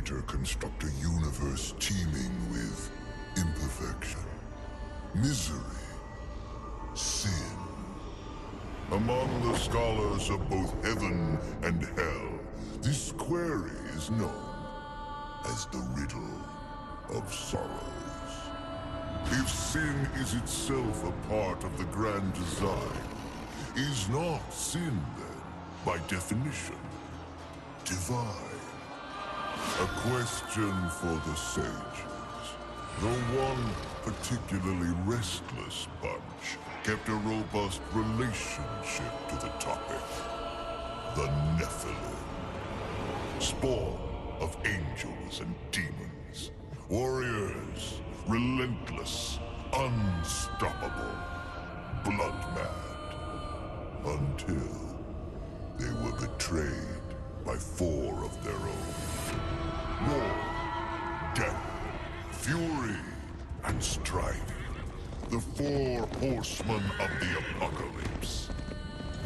Creator construct a universe teeming with imperfection, misery, sin. Among the scholars of both heaven and hell, this query is known as the riddle of sorrows. If sin is itself a part of the grand design, is not sin then, by definition, divine? A question for the sages. Though one particularly restless bunch kept a robust relationship to the topic. The Nephilim. Spawn of angels and demons. Warriors, relentless, unstoppable, blood-mad. Until they were betrayed by 4 of their own. War, death, fury, and strife. The 4 horsemen of the apocalypse.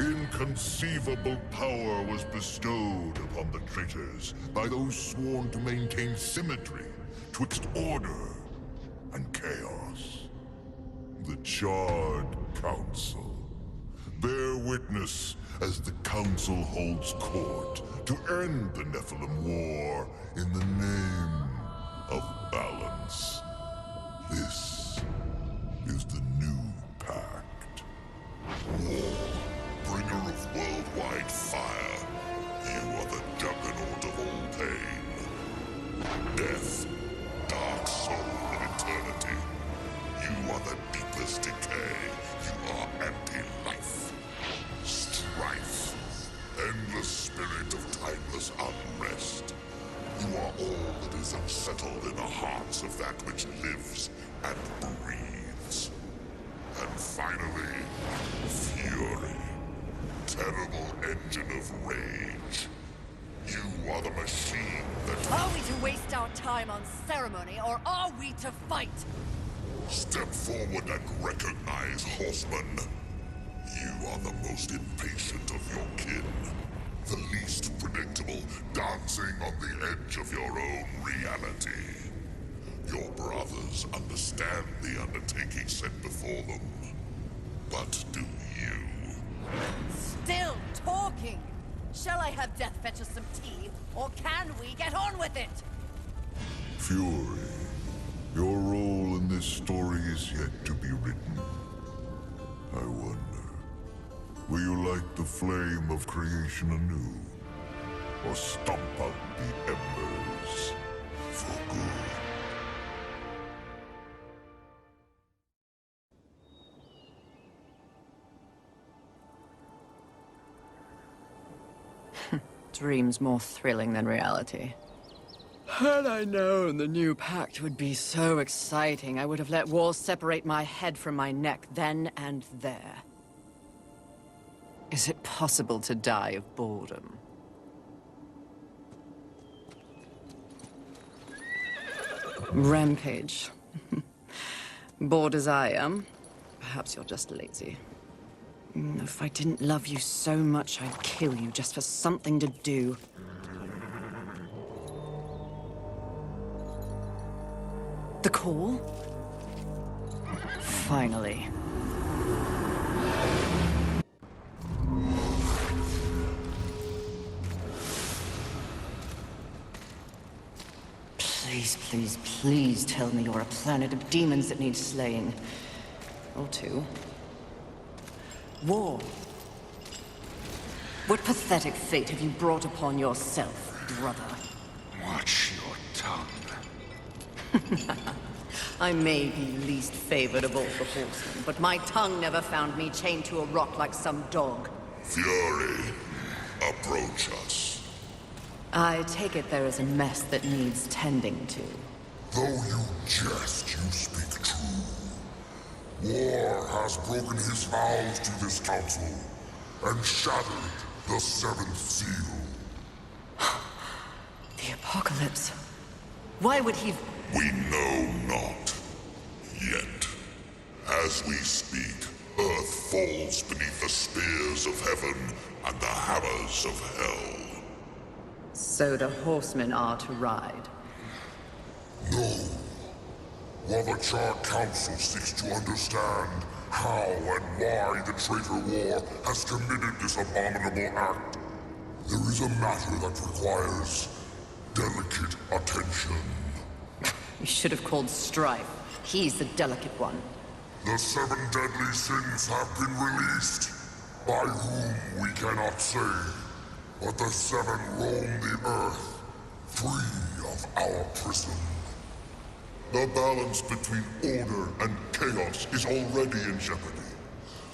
Inconceivable power was bestowed upon the traitors by those sworn to maintain symmetry twixt order and chaos. The Charred Council. Bear witness as the Council holds court to end the Nephilim War in the name of balance. This is the new pact. War, bringer of worldwide fire. You are the juggernaut of all pain. Death, dark soul of eternity. You are the deepest decay. You are anti-life. Strife. Endless spirit of timeless unrest. You are all that is unsettled in the hearts of that which lives and breathes. And finally, fury. Terrible engine of rage. You are the machine that... Are we to waste our time on ceremony, or are we to fight? Step forward and recognize, horseman. You are the most impatient of your kin. The least predictable, dancing on the edge of your own reality. Your brothers understand the undertaking set before them. But do you? Still talking! Shall I have Death fetch us some tea, or can we get on with it? Fury, your role in this story is yet to be written. I wonder, will you light the flame of creation anew? Or stomp out the embers for good? Dreams more thrilling than reality. Had I known the new pact would be so exciting, I would have let walls separate my head from my neck then and there. Is it possible to die of boredom? Rampage. Bored as I am, perhaps you're just lazy. If I didn't love you so much, I'd kill you just for something to do. The call? Finally. Please, please, please tell me you're a planet of demons that needs slaying. Or 2. War. What pathetic fate have you brought upon yourself, brother? Watch your tongue. I may be least favored of all the horsemen, but my tongue never found me chained to a rock like some dog. Fury, approach us. I take it there is a mess that needs tending to. Though you jest, you speak true. War has broken his vows to this council, and shattered the 7th seal. The apocalypse. Why would he... We know not. Yet. As we speak, Earth falls beneath the spears of heaven and the hammers of hell. So the horsemen are to ride. No. While the Charred Council seeks to understand how and why the traitor war has committed this abominable act, there is a matter that requires delicate attention. You should have called Strife. He's the delicate one. The 7 deadly sins have been released, by whom we cannot say, but the 7 roam the earth, free of our prison. The balance between order and chaos is already in jeopardy.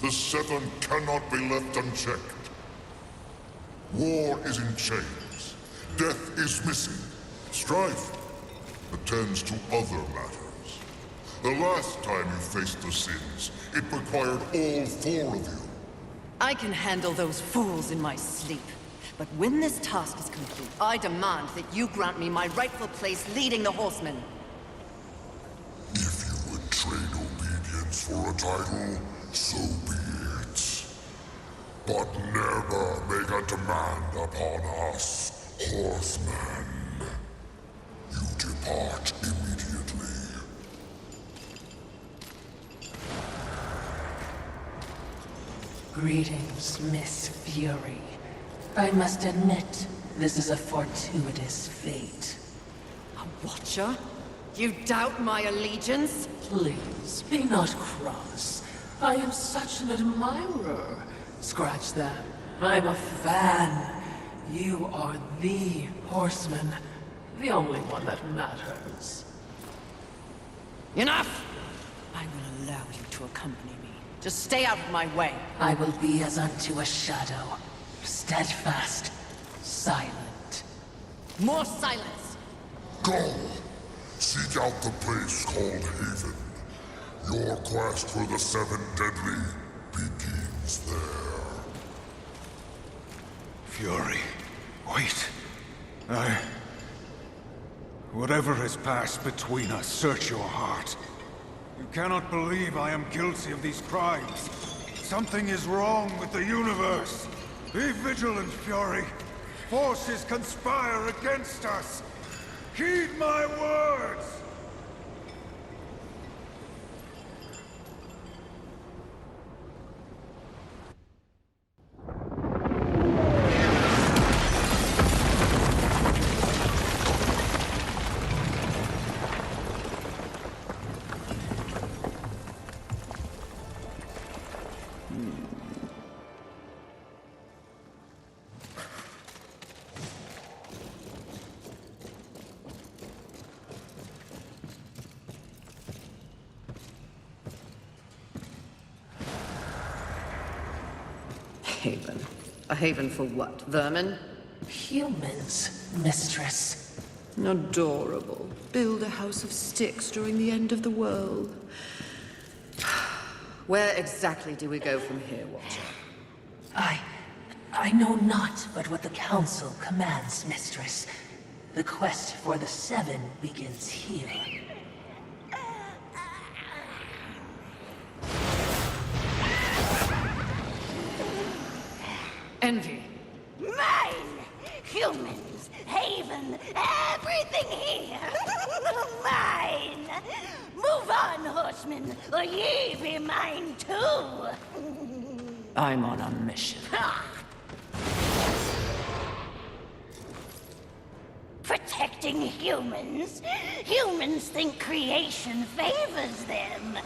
The 7 cannot be left unchecked. War is in chains. Death is missing. Strife attends to other matters. The last time you faced the sins, it required all 4 of you. I can handle those fools in my sleep. But when this task is complete, I demand that you grant me my rightful place leading the horsemen. If you would trade obedience for a title, so be it. But never make a demand upon us, horsemen. You depart immediately. Greetings, Miss Fury. I must admit, this is a fortuitous fate. A watcher? You doubt my allegiance? Please, be not cross. I am such an admirer. Scratch that. I'm a fan. You are the horseman. The only one that matters. Enough! I will allow you to accompany me. Just stay out of my way. I will be as unto a shadow. Steadfast. Silent. More silence! Go! Seek out the place called Haven. Your quest for the 7 deadly begins there. Fury, wait. Whatever has passed between us, search your heart. You cannot believe I am guilty of these crimes. Something is wrong with the universe. Be vigilant, Fury. Forces conspire against us. Heed my words! Haven. A haven for what? Vermin? Humans, mistress. Adorable. Build a house of sticks during the end of the world. Where exactly do we go from here, Watcher? I know not but what the Council commands, mistress. The quest for the 7 begins here. Envy. Mine! Humans, Haven, everything here! Mine! Move on, horsemen, or ye be mine too! I'm on a mission. Protecting humans? Humans think creation favors them.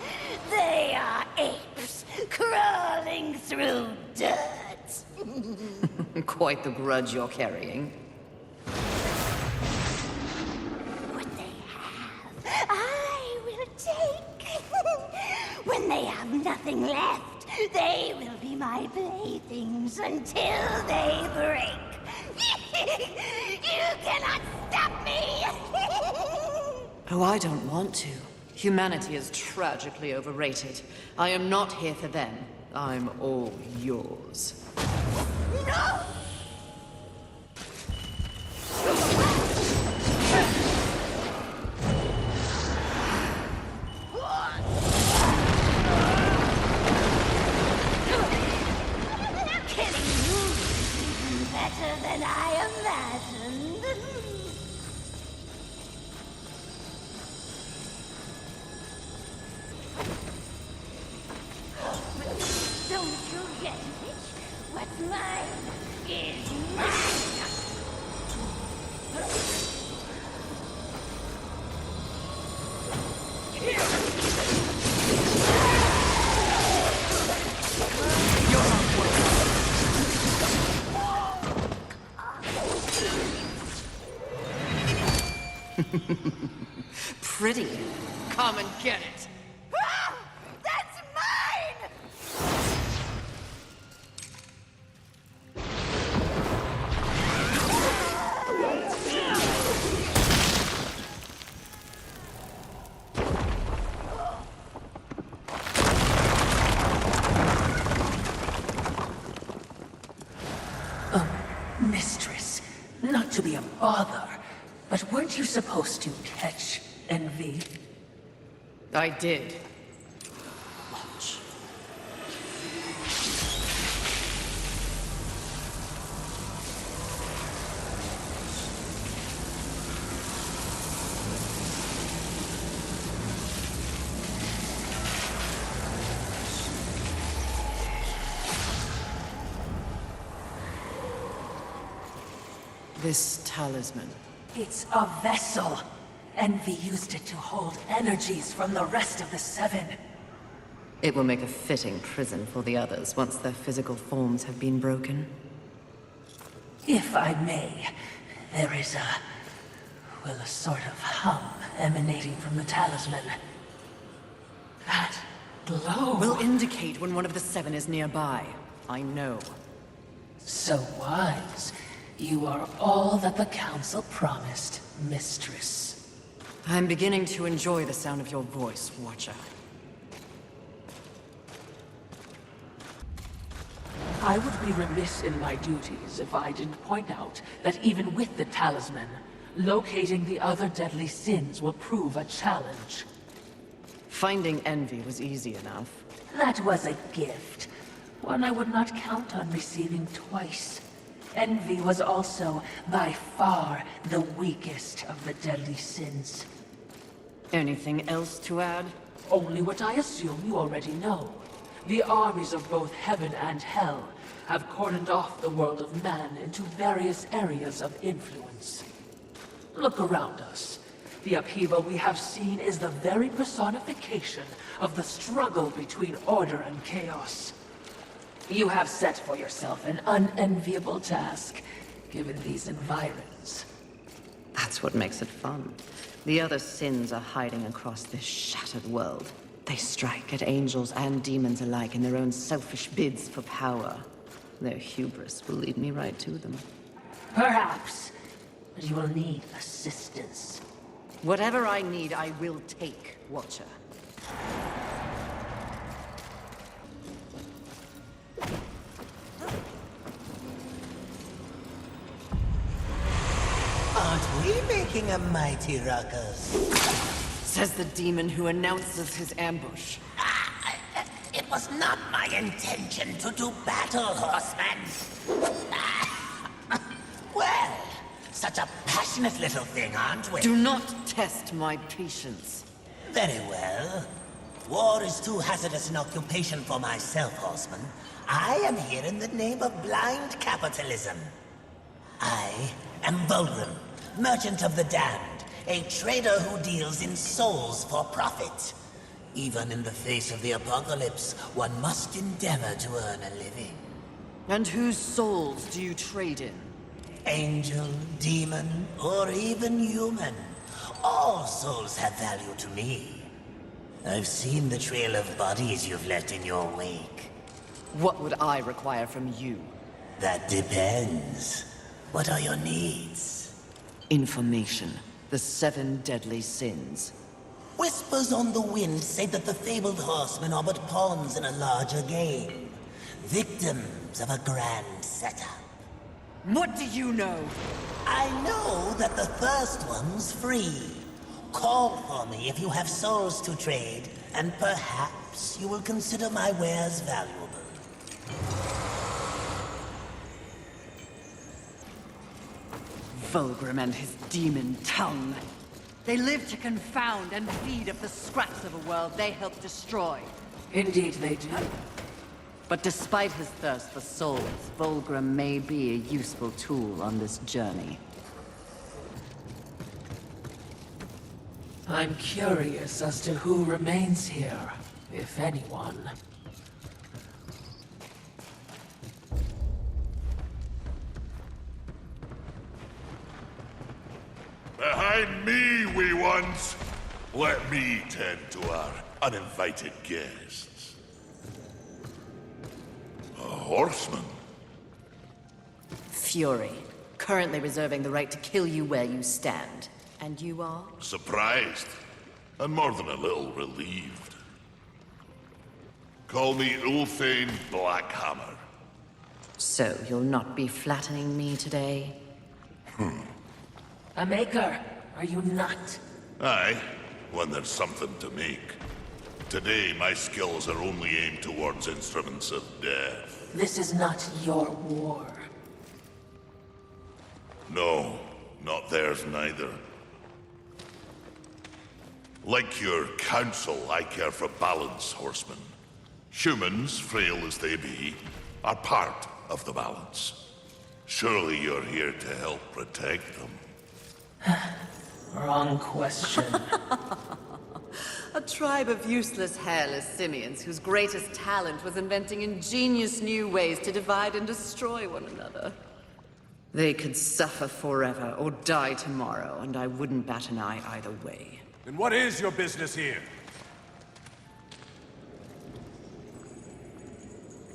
They are apes, crawling through dirt. Quite the grudge you're carrying. What they have, I will take. When they have nothing left, they will be my playthings until they break. You cannot stop me! Oh, I don't want to. Humanity is tragically overrated. I am not here for them. I'm all yours. No! Killing you is even better than I imagined. Pretty. Come and get it. Ah! That's mine! Mistress, not to be a bother, but weren't you supposed to catch envy? I did. Watch. This talisman. It's a vessel. Envy used it to hold energies from the rest of the Seven. It will make a fitting prison for the others once their physical forms have been broken. If I may, there is a sort of hum emanating from the talisman. That glow. Will indicate when one of the Seven is nearby. I know. So wise. You are all that the Council promised, Mistress. I'm beginning to enjoy the sound of your voice, Watcher. I would be remiss in my duties if I didn't point out that even with the talisman, locating the other deadly sins will prove a challenge. Finding envy was easy enough. That was a gift. One I would not count on receiving twice. Envy was also, by far, the weakest of the deadly sins. Anything else to add? Only what I assume you already know. The armies of both heaven and hell have cordoned off the world of man into various areas of influence. Look around us. The upheaval we have seen is the very personification of the struggle between order and chaos. You have set for yourself an unenviable task, given these environs. That's what makes it fun. The other sins are hiding across this shattered world. They strike at angels and demons alike in their own selfish bids for power. Their hubris will lead me right to them. Perhaps, but you will need assistance. Whatever I need, I will take, Watcher. Aren't we making a mighty ruckus? Says the demon who announces his ambush. It was not my intention to do battle, horseman. Well, such a passionate little thing, aren't we? Do not test my patience. Very well. War is too hazardous an occupation for myself, horseman. I am here in the name of blind capitalism. I am Vulgrim, merchant of the damned, a trader who deals in souls for profit. Even in the face of the apocalypse, one must endeavor to earn a living. And whose souls do you trade in? Angel, demon, or even human. All souls have value to me. I've seen the trail of bodies you've left in your wake. What would I require from you? That depends. What are your needs? Information. The 7 deadly sins. Whispers on the wind say that the fabled horsemen are but pawns in a larger game. Victims of a grand setup. What do you know? I know that the first one's free. Call for me if you have souls to trade, and perhaps you will consider my wares valuable. Vulgrim and his demon tongue. They live to confound and feed up the scraps of a world they help destroy. Indeed they do. But despite his thirst for souls, Vulgrim may be a useful tool on this journey. I'm curious as to who remains here, if anyone. Behind me, wee ones! Let me tend to our uninvited guests. A horseman? Fury. Currently reserving the right to kill you where you stand. And you are? Surprised, and more than a little relieved. Call me Ulthane Blackhammer. So you'll not be flattening me today? A maker, are you not? Aye, when there's something to make. Today, my skills are only aimed towards instruments of death. This is not your war. No, not theirs neither. Like your council, I care for balance, horsemen. Humans, frail as they be, are part of the balance. Surely you're here to help protect them. Wrong question. A tribe of useless, hairless simians whose greatest talent was inventing ingenious new ways to divide and destroy one another. They could suffer forever or die tomorrow, and I wouldn't bat an eye either way. Then what is your business here?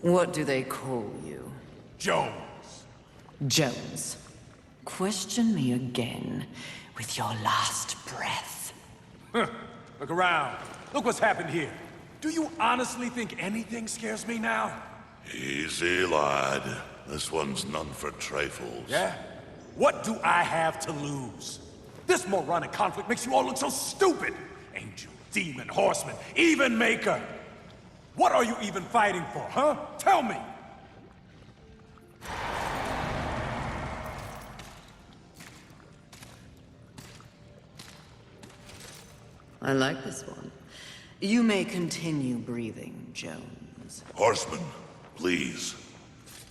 What do they call you? Jones. Jones. Question me again with your last breath. Look around. Look what's happened here. Do you honestly think anything scares me now? Easy, lad. This one's none for trifles. Yeah? What do I have to lose? This moronic conflict makes you all look so stupid. Angel, demon, horseman, even maker. What are you even fighting for, huh? Tell me! I like this one. You may continue breathing, Jones. Horsemen, please.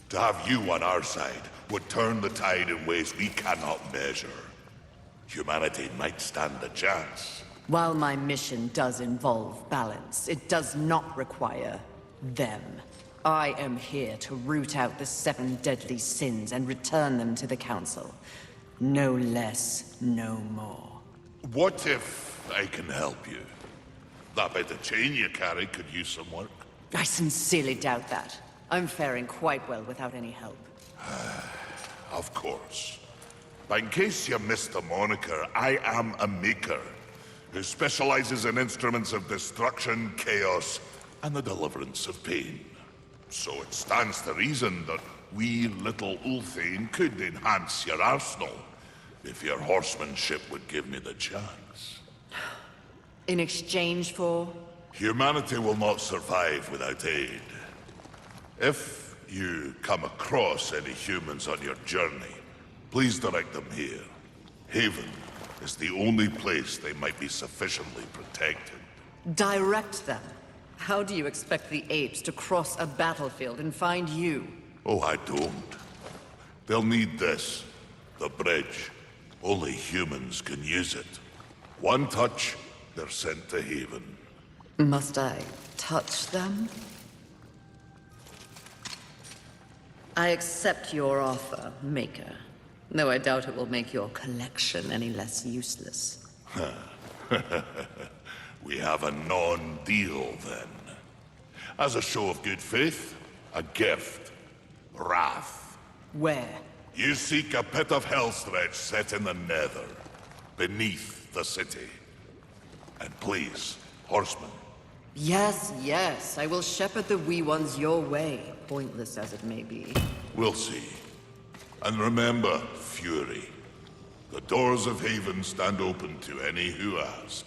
To have you on our side would turn the tide in ways we cannot measure. Humanity might stand a chance. While my mission does involve balance, it does not require them. I am here to root out the 7 deadly sins and return them to the Council. No less, no more. What if I can help you? That bit of chain you carry could use some work. I sincerely doubt that. I'm faring quite well without any help. Of course. But in case you missed the moniker, I am a maker who specializes in instruments of destruction, chaos, and the deliverance of pain. So it stands to reason that we little Ulthane could enhance your arsenal if your horsemanship would give me the chance. In exchange for? Humanity will not survive without aid. If you come across any humans on your journey, please direct them here. Haven is the only place they might be sufficiently protected. Direct them? How do you expect the apes to cross a battlefield and find you? Oh, I don't. They'll need this. The bridge. Only humans can use it. One touch, they're sent to Haven. Must I touch them? I accept your offer, Maker. Though I doubt it will make your collection any less useless. We have a non-deal, then. As a show of good faith, a gift. Wrath. Where? You seek a pit of hellstretch set in the nether, beneath the city. And please, horsemen. Yes, yes, I will shepherd the wee ones your way, pointless as it may be. We'll see. And remember, Fury. The doors of Haven stand open to any who ask.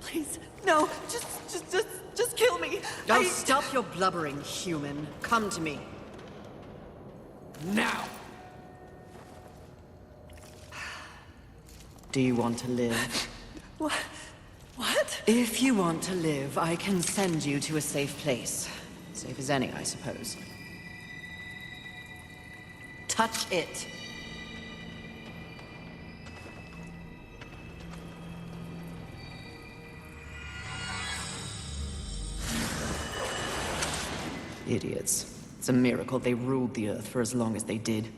Please, no, just kill me. Oh, stop your blubbering, human. Come to me. Now! Do you want to live? What? What? If you want to live, I can send you to a safe place. Safe as any, I suppose. Touch it. Idiots. It's a miracle they ruled the Earth for as long as they did.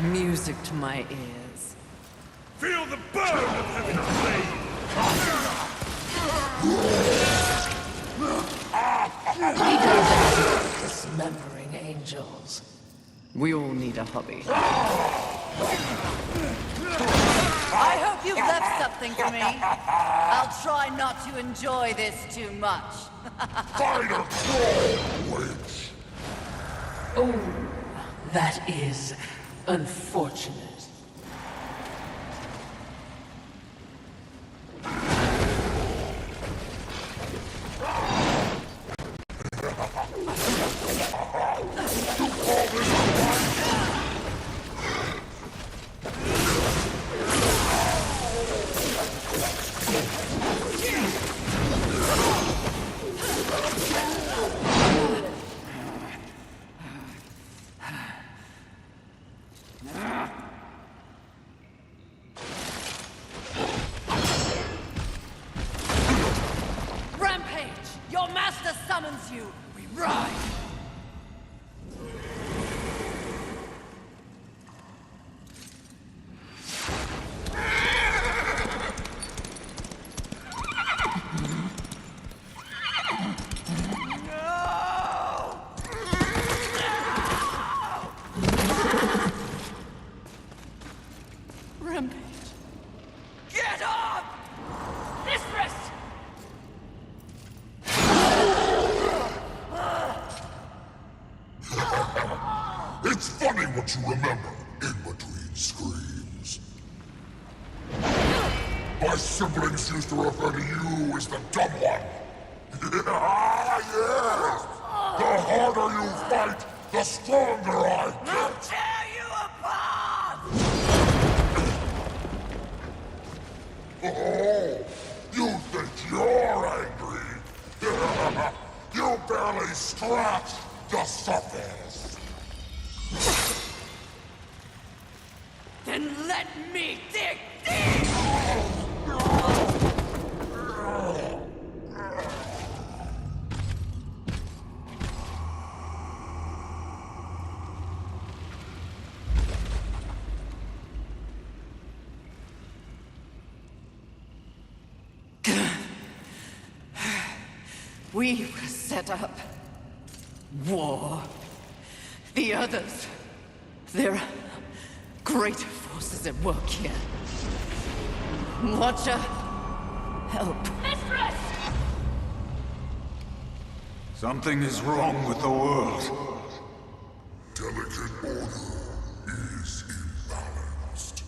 Music to my ears. Feel the burn of heaven's blade! Dismembering angels. We all need a hobby. I hope you've left something for me. I'll try not to enjoy this too much. Fighter crawl, witch! Oh, that is unfortunate. Rampage! Your master summons you! We ride! Rampage! Get up! Mistress! It's funny what you remember in between screams. My siblings used to refer to you as the dumb one. Yes! The harder you fight, the stronger I get! Tear you apart! Oh, you think you're angry? You barely scratched the surface. Then let me dig deep! We were set up. War. The others. There are greater forces at work here. Watcher, help. Mistress! Something is wrong with the world. Delicate order is imbalanced.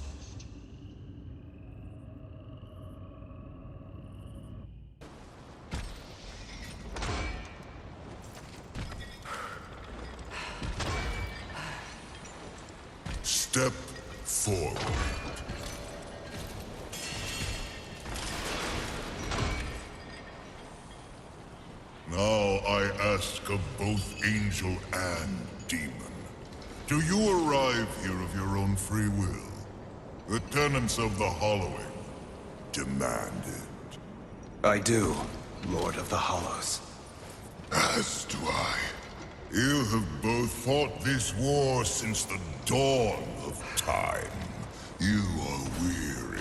Step forward. Now I ask of both angel and demon. Do you arrive here of your own free will? The tenets of the Hollowing demand it. I do, Lord of the Hollows. As do I. You have both fought this war since the dawn of time. You are weary.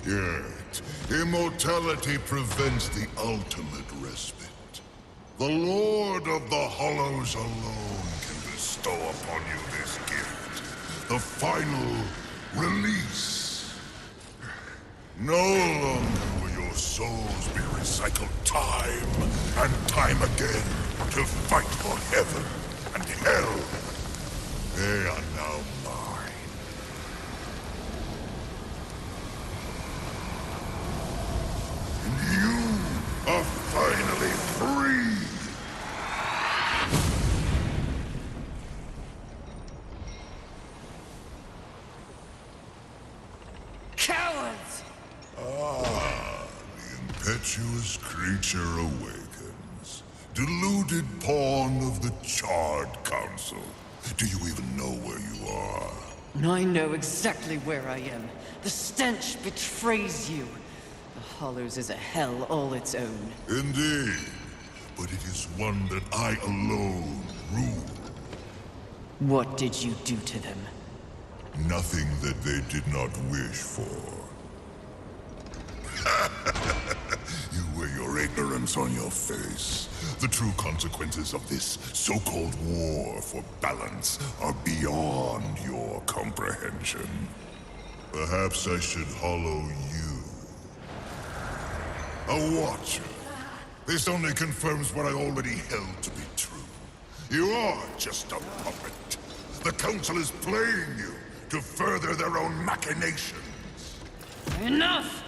Yet, immortality prevents the ultimate respite. The Lord of the Hollows alone can bestow upon you this gift. The final release. No longer will your souls be recycled time and time again to fight for heaven and hell. They are now mine. And you are finally free. Cowards! Ah, the impetuous creature awakens. Deluded pawn of the Charred Council. Do you even know where you are? I know exactly where I am. The stench betrays you. The Hollows is a hell all its own. Indeed. But it is one that I alone rule. What did you do to them? Nothing that they did not wish for. You wear your ignorance on your face. The true consequences of this so-called war for balance are beyond your comprehension. Perhaps I should hollow you. A watcher. This only confirms what I already held to be true. You are just a puppet. The Council is playing you to further their own machinations. Enough!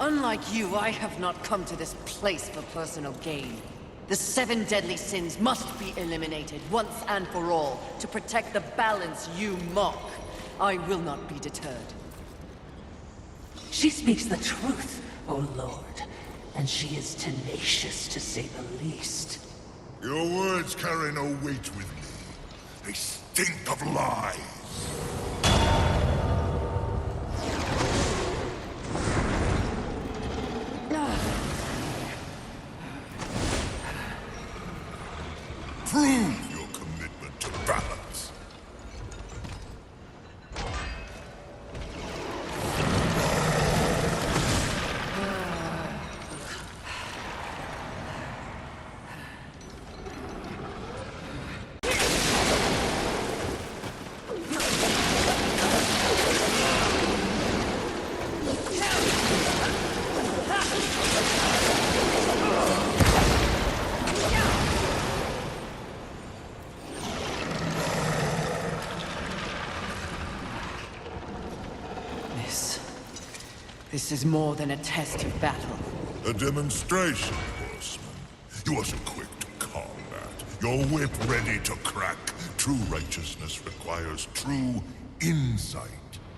Unlike you, I have not come to this place for personal gain. The 7 deadly sins must be eliminated once and for all to protect the balance you mock. I will not be deterred. She speaks the truth, O Lord. And she is tenacious, to say the least. Your words carry no weight with me. They stink of lies. Prove your commitment to balance. This is more than a test of battle. A demonstration, horseman. You are so quick to combat. Your whip ready to crack. True righteousness requires true insight.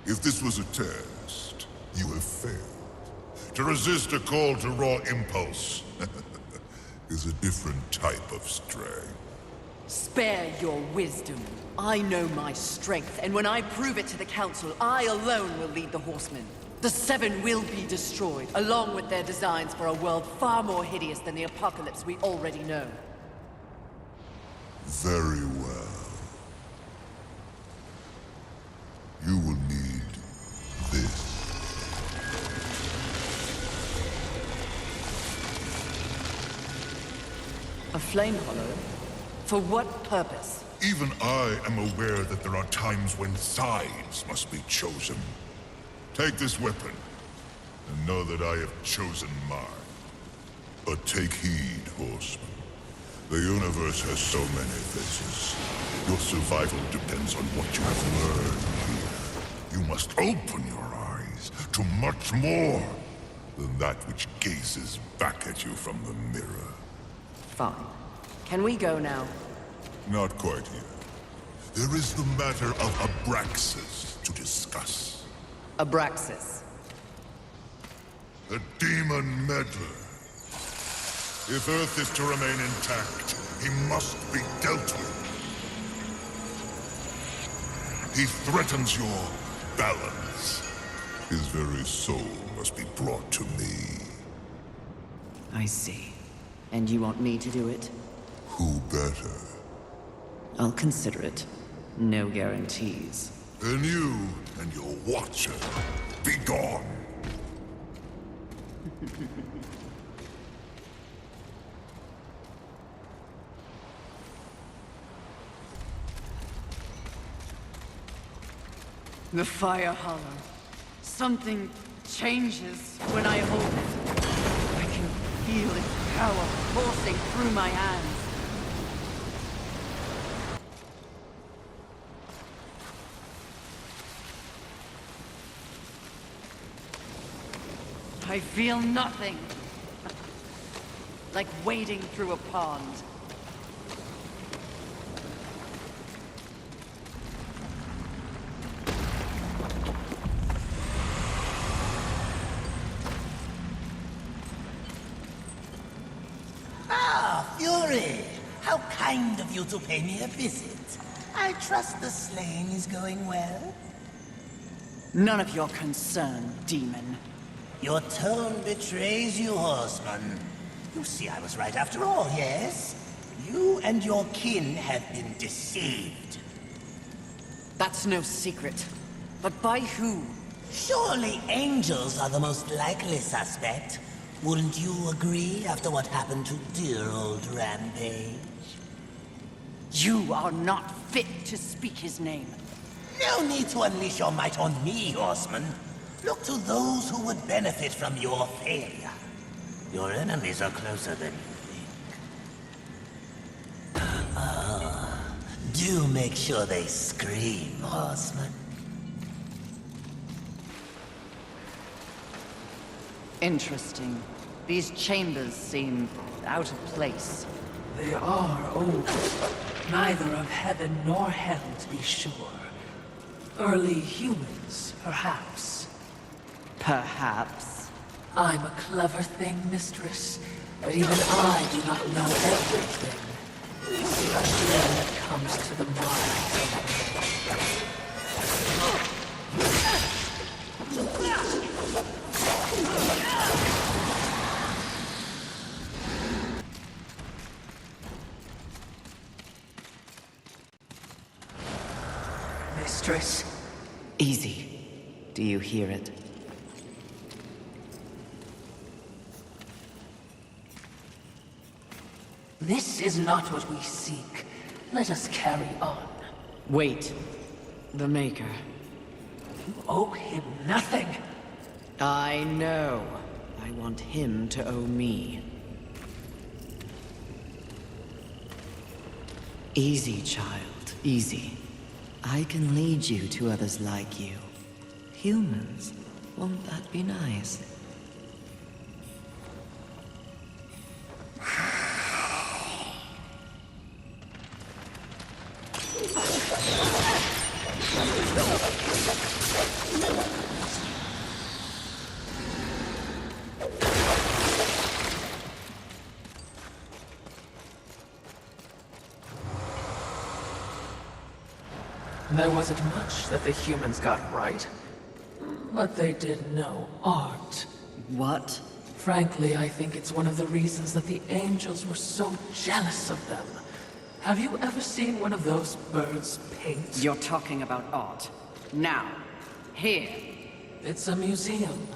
If this was a test, you have failed. To resist a call to raw impulse is a different type of strength. Spare your wisdom. I know my strength, and when I prove it to the Council, I alone will lead the Horsemen. The 7 will be destroyed, along with their designs for a world far more hideous than the apocalypse we already know. Very well. You will need this. A flame hollow? For what purpose? Even I am aware that there are times when sides must be chosen. Take this weapon, and know that I have chosen mine. But take heed, horseman. The universe has so many faces. Your survival depends on what you have learned here. You must open your eyes to much more than that which gazes back at you from the mirror. Fine. Can we go now? Not quite yet. There is the matter of Abraxas to discuss. Abraxas. The demon meddler. If Earth is to remain intact, he must be dealt with. He threatens your balance. His very soul must be brought to me. I see. And you want me to do it? Who better? I'll consider it. No guarantees. Then you and your watcher, be gone. The Fire Hollow. Something changes when I hold it. I can feel its power coursing through my hands. I feel nothing. Like wading through a pond. Ah, Fury! How kind of you to pay me a visit. I trust the slaying is going well. None of your concern, demon. Your tone betrays you, horseman. You see I was right after all, yes? You and your kin have been deceived. That's no secret. But by who? Surely angels are the most likely suspect. Wouldn't you agree after what happened to dear old Rampage? You are not fit to speak his name. No need to unleash your might on me, horseman. Look to those who would benefit from your failure. Your enemies are closer than you think. Do make sure they scream, horseman. Interesting. These chambers seem out of place. They are old. Neither of heaven nor hell, to be sure. Early humans, perhaps. Perhaps. I'm a clever thing, mistress, but even I do not know everything. Especially when it comes to the mind. Mistress. Easy. Do you hear it? This is not what we seek. Let us carry on. Wait. The Maker. You owe him nothing. I know. I want him to owe me. Easy, child. Easy. I can lead you to others like you. Humans. Won't that be nice? There wasn't much that the humans got right. But they did know art. What? Frankly, I think it's one of the reasons that the angels were so jealous of them. Have you ever seen one of those birds paint? You're talking about art. Now. Here. It's a museum.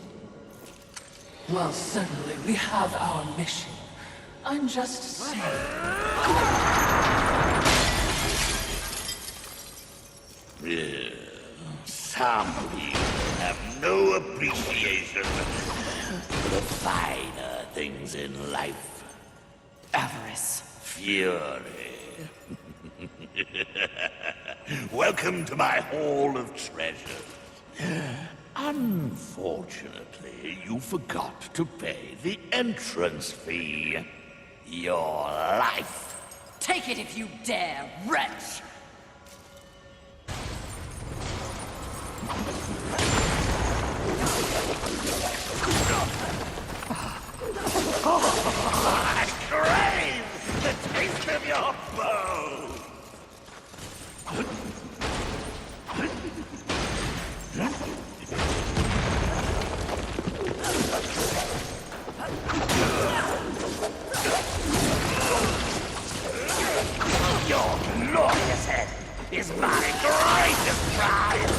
Well, certainly, we have our mission. I'm just saying. Some people have no appreciation for the finer things in life. Avarice. Fury. Welcome to my hall of treasures. Unfortunately, you forgot to pay the entrance fee. Your life. Take it if you dare, wretch! I crave the taste of your bow! Your glorious head is my greatest prize!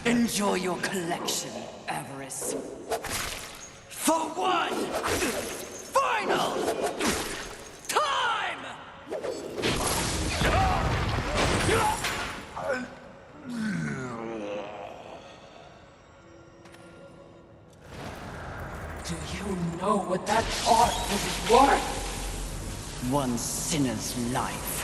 Enjoy your collection, Avarice. For one final time! Do you know what that art was worth? One sinner's life.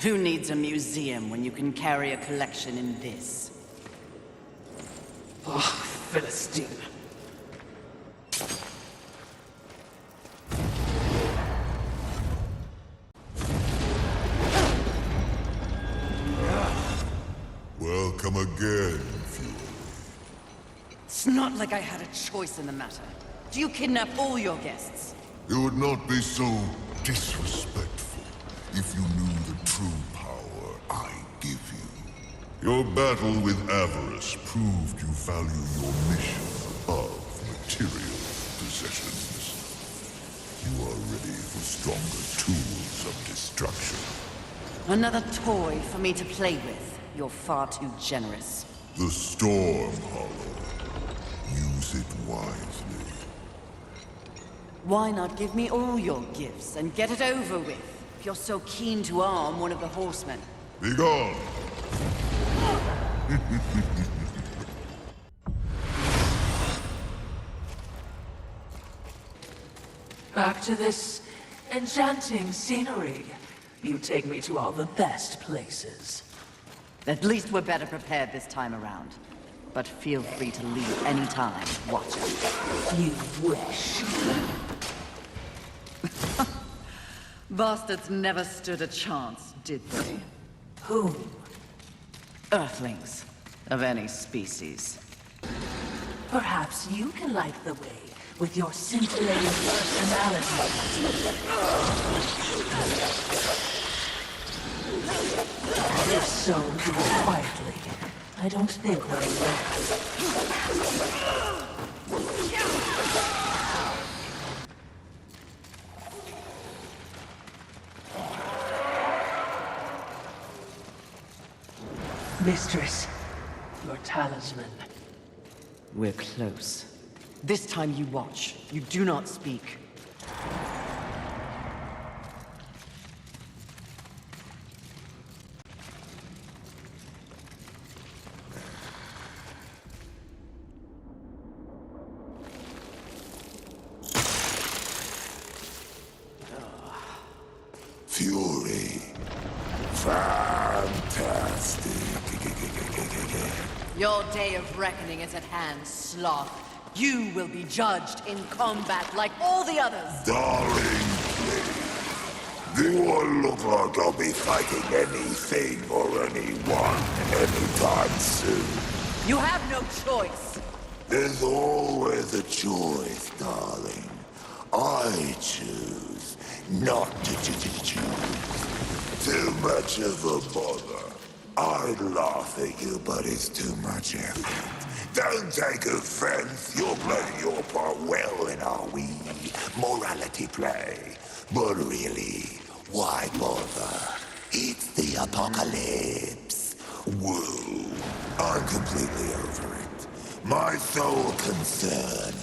Who needs a museum when you can carry a collection in this? Oh, Philistine. come again, Fury. It's not like I had a choice in the matter. Do you kidnap all your guests? You would not be so disrespectful if you knew the true power I give you. Your battle with avarice proved you value your mission above material possessions. You are ready for stronger tools of destruction. Another toy for me to play with. You're far too generous. The Storm Hollow. Use it wisely. Why not give me all your gifts and get it over with, if you're so keen to arm one of the horsemen? Be gone! Back to this enchanting scenery. You take me to all the best places. At least we're better prepared this time around. But feel free to leave any time, Watcher. You wish. Bastards never stood a chance, did they? Who? Earthlings. Of any species. Perhaps you can light the way with your scintillating personality. If so, do it quietly. I don't think very well. Mistress, your talisman. We're close. This time you watch. You do not speak. Fury. Fantastic. Your day of reckoning is at hand, Sloth. You will be judged in combat like all the others. Darling, please. Do I look like I'll be fighting anything or anyone anytime soon? You have no choice. There's always a choice, darling. I choose not to choose. Too much of a bother. I'd laugh at you, but it's too much effort. Don't take offense. You're playing your part well in our wee morality play. But really, why bother? It's the apocalypse. Woo. I'm completely over it. My sole concern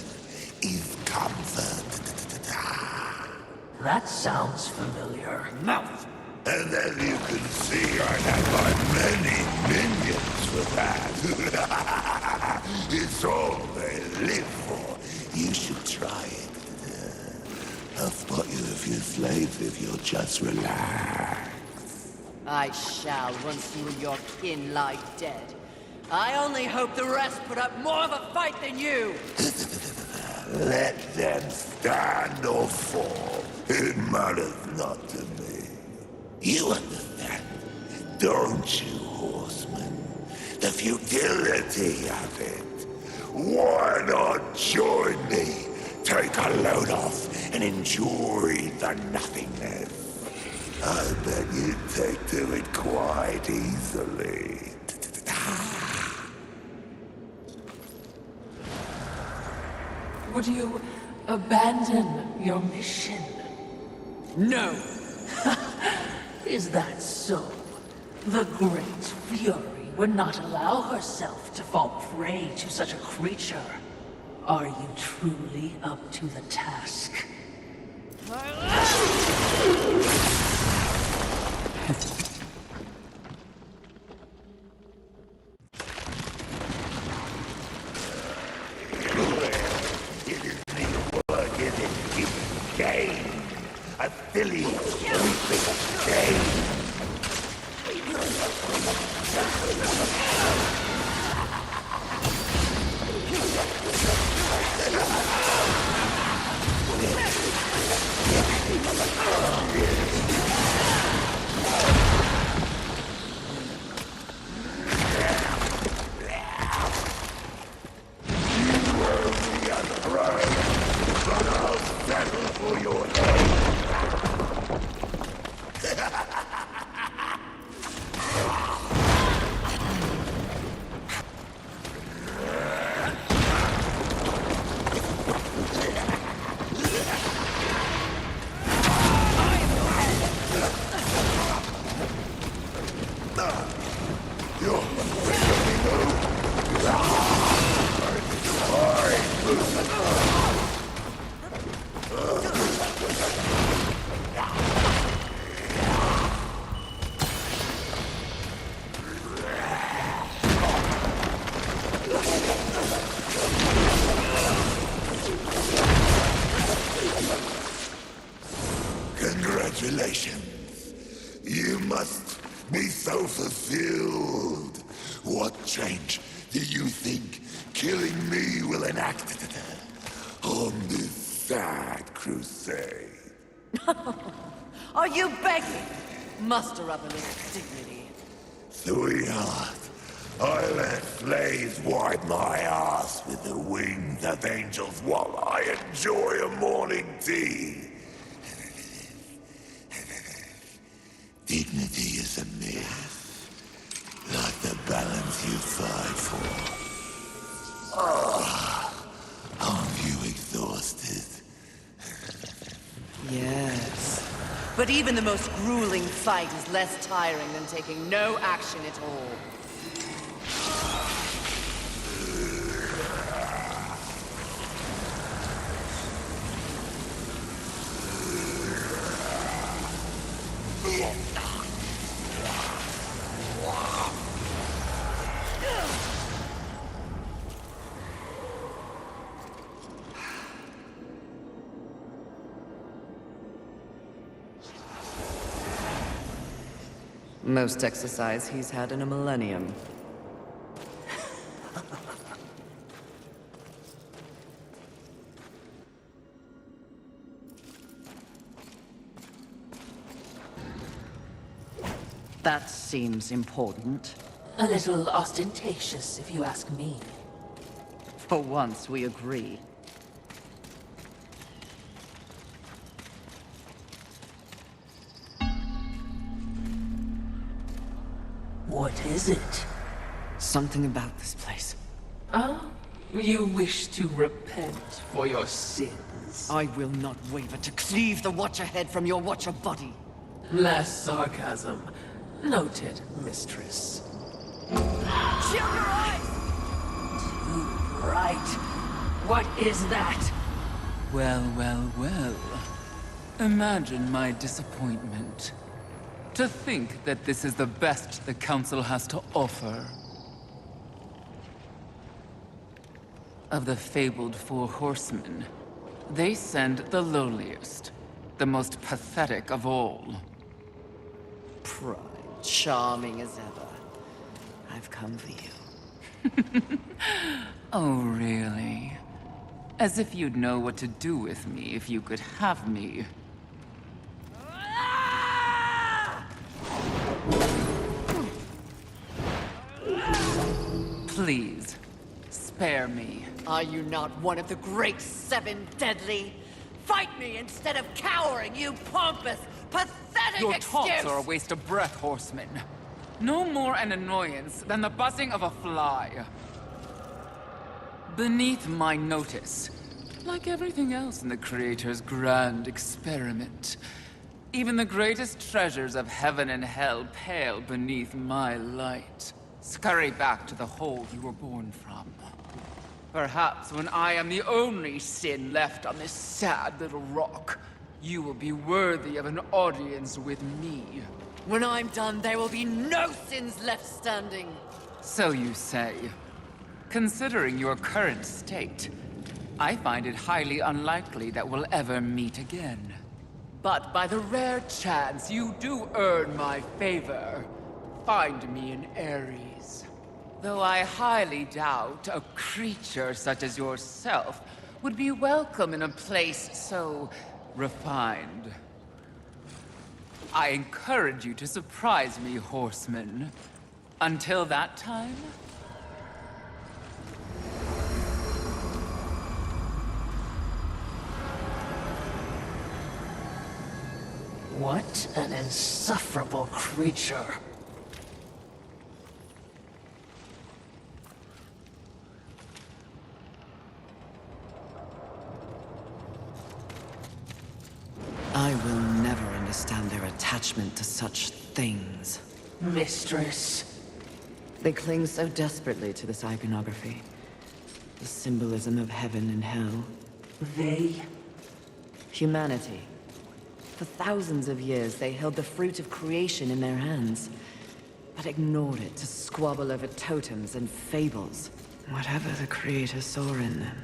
is comfort. That sounds familiar. Mouth! And as you can see, I have my many minions for that. It's all they live for. You should try it. I'll spot you a few slaves if you'll just relax. I shall once you and your kin lie dead. I only hope the rest put up more of a fight than you! Let them stand or fall. It matters not to me. You understand, don't you, horseman? The futility of it. Why not join me? Take a load off and enjoy the nothingness. I bet you'd take to it quite easily. Would you abandon your mission? No! Is that so? The Great Fury would not allow herself to fall prey to such a creature. Are you truly up to the task? Game. A silly, stupid game. Congratulations. You must be so fulfilled. What change do you think killing me will enact on this sad crusade? Are you begging? Muster up a little dignity. Sweetheart, I let slaves wipe my ass with the wings of angels while I enjoy a morning tea. Dignity is a myth, like the balance you fight for. Aren't you exhausted? Yes. But even the most grueling fight is less tiring than taking no action at all. Most exercise he's had in a millennium. That seems important. A little ostentatious, if you ask me. For once, we agree. What is it? Something about this place. Ah, you wish to repent for your sins? I will not waver to cleave the Watcher head from your Watcher body. Less sarcasm. Noted, mistress. Shield your eyes! Too bright. What is that? Well, well, well. Imagine my disappointment. To think that this is the best the Council has to offer. Of the fabled Four Horsemen, they send the lowliest, the most pathetic of all. Pride, charming as ever. I've come for you. Oh, really? As if you'd know what to do with me if you could have me. Please, spare me. Are you not one of the great seven deadly? Fight me instead of cowering, you pompous, pathetic Your excuse! taunts are a waste of breath, horseman. No more an annoyance than the buzzing of a fly. Beneath my notice, like everything else in the Creator's grand experiment, even the greatest treasures of heaven and hell pale beneath my light. Scurry back to the hole you were born from. Perhaps when I am the only sin left on this sad little rock, you will be worthy of an audience with me. When I'm done, there will be no sins left standing. So you say. Considering your current state, I find it highly unlikely that we'll ever meet again. But by the rare chance you do earn my favor, find me in Ares. Though I highly doubt a creature such as yourself would be welcome in a place so refined. I encourage you to surprise me, horseman. Until that time... What an insufferable creature. I will never understand their attachment to such things. Mistress. They cling so desperately to this iconography. The symbolism of heaven and hell. They? Humanity. For thousands of years, they held the fruit of creation in their hands, but ignored it to squabble over totems and fables. Whatever the Creator saw in them.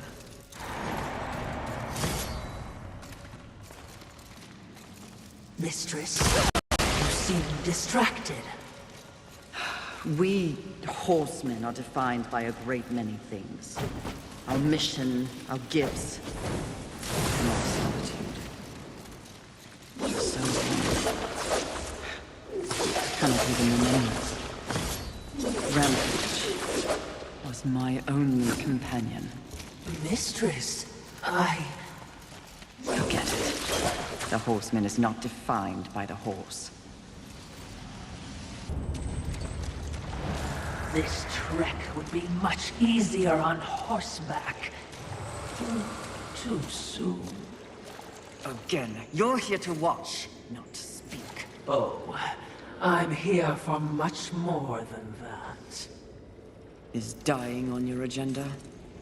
Mistress, you seem distracted. We horsemen are defined by a great many things. Our mission, our gifts, and our solitude. So I cannot even remember. Rampage was my only companion. Mistress, Forget it. The horseman is not defined by the horse. This trek would be much easier on horseback. Too soon. Again, you're here to watch, not to speak. Oh, I'm here for much more than that. Is dying on your agenda?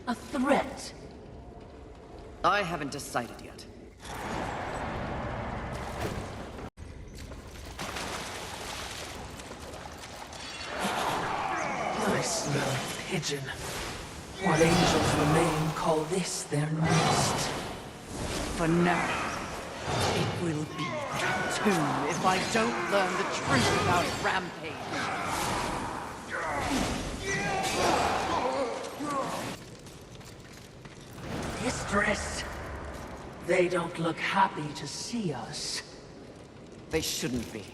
A threat. I haven't decided yet. I smell pigeon. What angels remain call this their nest. For now, it will be their tomb if I don't learn the truth about Rampage. Mistress, they don't look happy to see us. They shouldn't be.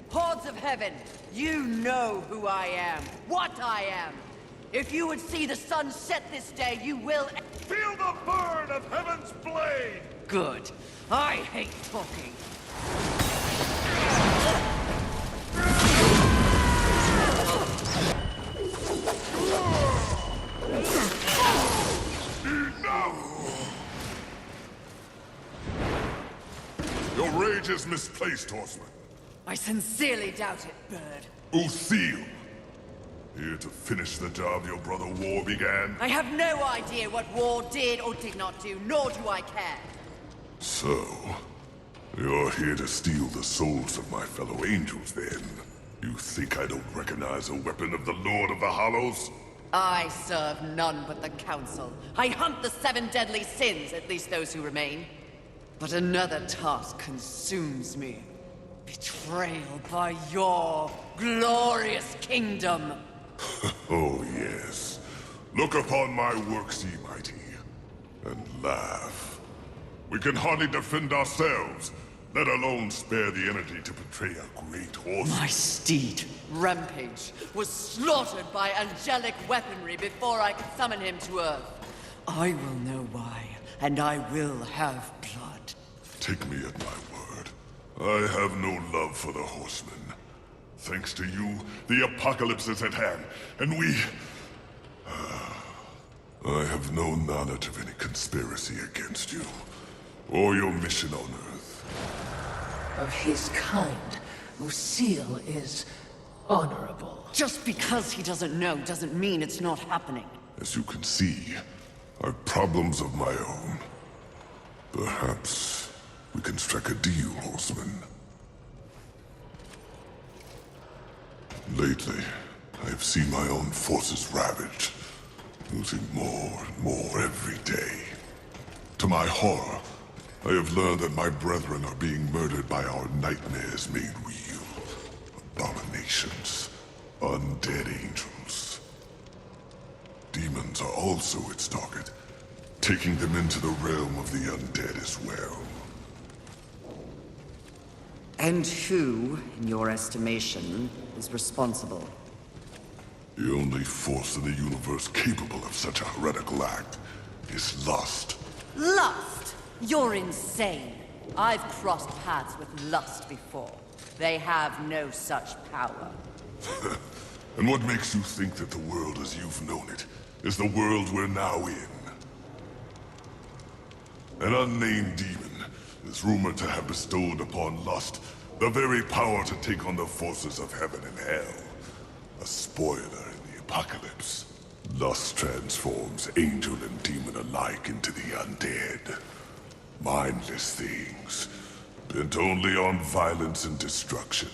Hordes of Heaven, you know who I am, what I am. If you would see the sun set this day, you will... Feel the burn of Heaven's blade! Good. I hate talking. Your rage is misplaced, horseman. I sincerely doubt it, Bird. Lucille, here to finish the job your brother War began. I have no idea what War did or did not do, nor do I care. So, you're here to steal the souls of my fellow angels, then? You think I don't recognize a weapon of the Lord of the Hollows? I serve none but the Council. I hunt the 7 deadly sins, at least those who remain. But another task consumes me. Betrayal by your glorious kingdom. Oh, yes. Look upon my works, ye mighty, and laugh. We can hardly defend ourselves, let alone spare the energy to betray a great horse. My steed, Rampage, was slaughtered by angelic weaponry before I could summon him to Earth. I will know why, and I will have blood. Take me at my word. I have no love for the horsemen. Thanks to you, the apocalypse is at hand, and we... I have no knowledge of any conspiracy against you, or your mission on Earth. Of his kind, Lucille is honorable. Just because he doesn't know doesn't mean it's not happening. As you can see, I've problems of my own. Perhaps we can strike a deal, horseman. Lately, I have seen my own forces ravaged, losing more and more every day. To my horror, I have learned that my brethren are being murdered by our nightmares made real. Abominations. Undead angels. Demons are also its target, taking them into the realm of the undead as well. And who, in your estimation, is responsible? The only force in the universe capable of such a heretical act is lust. Lust? You're insane. I've crossed paths with lust before. They have no such power. And what makes you think that the world as you've known it is the world we're now in? An unnamed demon is rumored to have bestowed upon lust the very power to take on the forces of heaven and hell. A spoiler in the apocalypse. Lust transforms angel and demon alike into the undead. Mindless things, bent only on violence and destruction.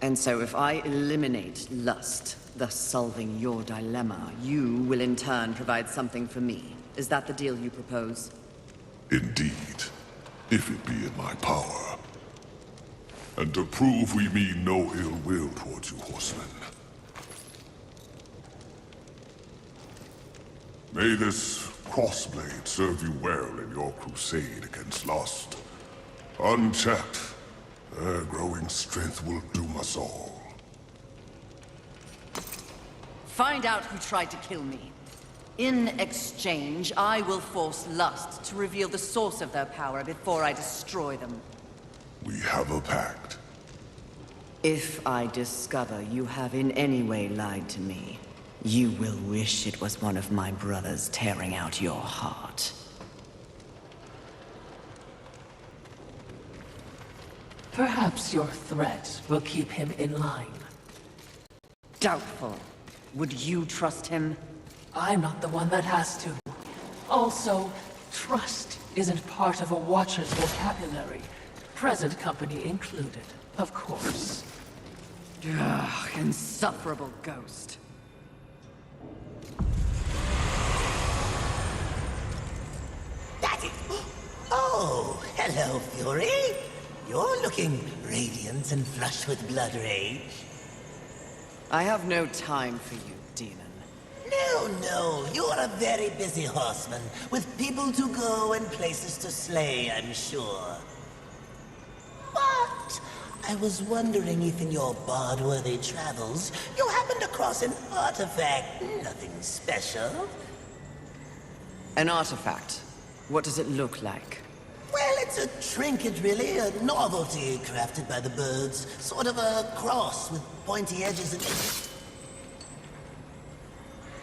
And so if I eliminate lust, thus solving your dilemma, you will in turn provide something for me. Is that the deal you propose? Indeed, if it be in my power. And to prove we mean no ill will towards you, horsemen. May this crossblade serve you well in your crusade against lust. Unchecked, their growing strength will doom us all. Find out who tried to kill me. In exchange, I will force lust to reveal the source of their power before I destroy them. We have a pact. If I discover you have in any way lied to me, you will wish it was one of my brothers tearing out your heart. Perhaps your threat will keep him in line. Doubtful. Would you trust him? I'm not the one that has to. Also, trust isn't part of a Watcher's vocabulary. Present company included, of course. Ugh, insufferable ghost. That is... Oh, hello, Fury. You're looking radiant and flushed with blood rage. I have no time for you, demon. No, you're a very busy horseman, with people to go and places to slay, I'm sure. But I was wondering if in your bard-worthy travels, you happened across an artifact, nothing special. An artifact? What does it look like? Well, it's a trinket, really, a novelty crafted by the birds. Sort of a cross with pointy edges and...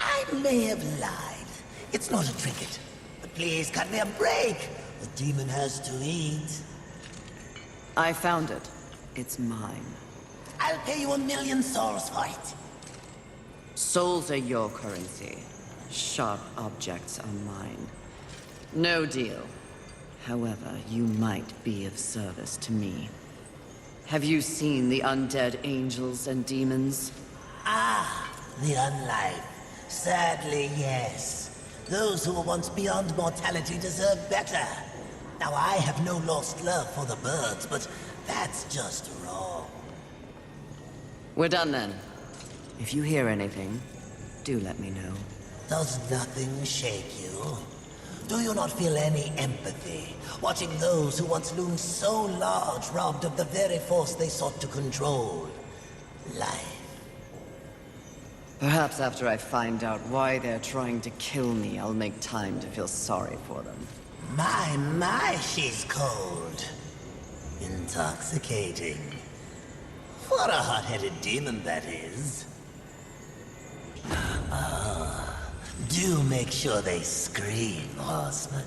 I may have lied. It's not a trinket. But please cut me a break. The demon has to eat. I found it. It's mine. I'll pay you 1,000,000 souls for it. Souls are your currency. Sharp objects are mine. No deal. However, you might be of service to me. Have you seen the undead angels and demons? Ah, the unlife. Sadly, yes. Those who were once beyond mortality deserve better. Now, I have no lost love for the birds, but that's just wrong. We're done then. If you hear anything, do let me know. Does nothing shake you? Do you not feel any empathy, watching those who once loomed so large robbed of the very force they sought to control? Life. Perhaps after I find out why they're trying to kill me, I'll make time to feel sorry for them. My, she's cold. Intoxicating. For a hot-headed demon, that is. Do make sure they scream, horseman.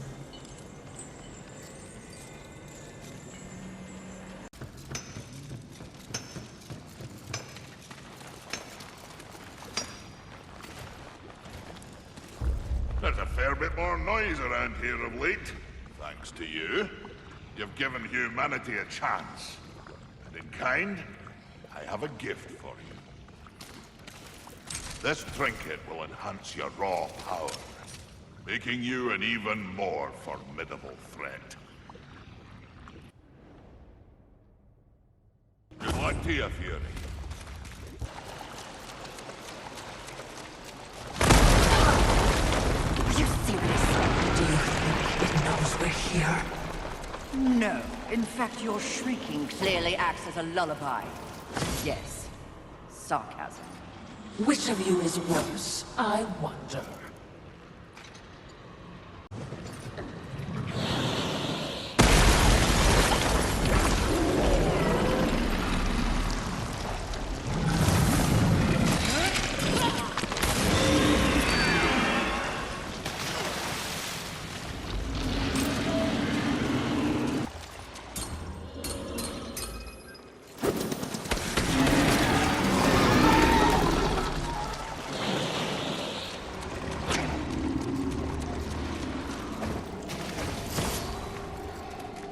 There's a fair bit more noise around here of late. Thanks to you. You've given humanity a chance. And in kind, I have a gift for you. This trinket will enhance your raw power, making you an even more formidable threat. Good luck to you, Fury. Are you serious? Do you think it knows we're here? No. In fact, your shrieking clearly acts as a lullaby. Yes. Sarcasm. Which of you is worse, I wonder.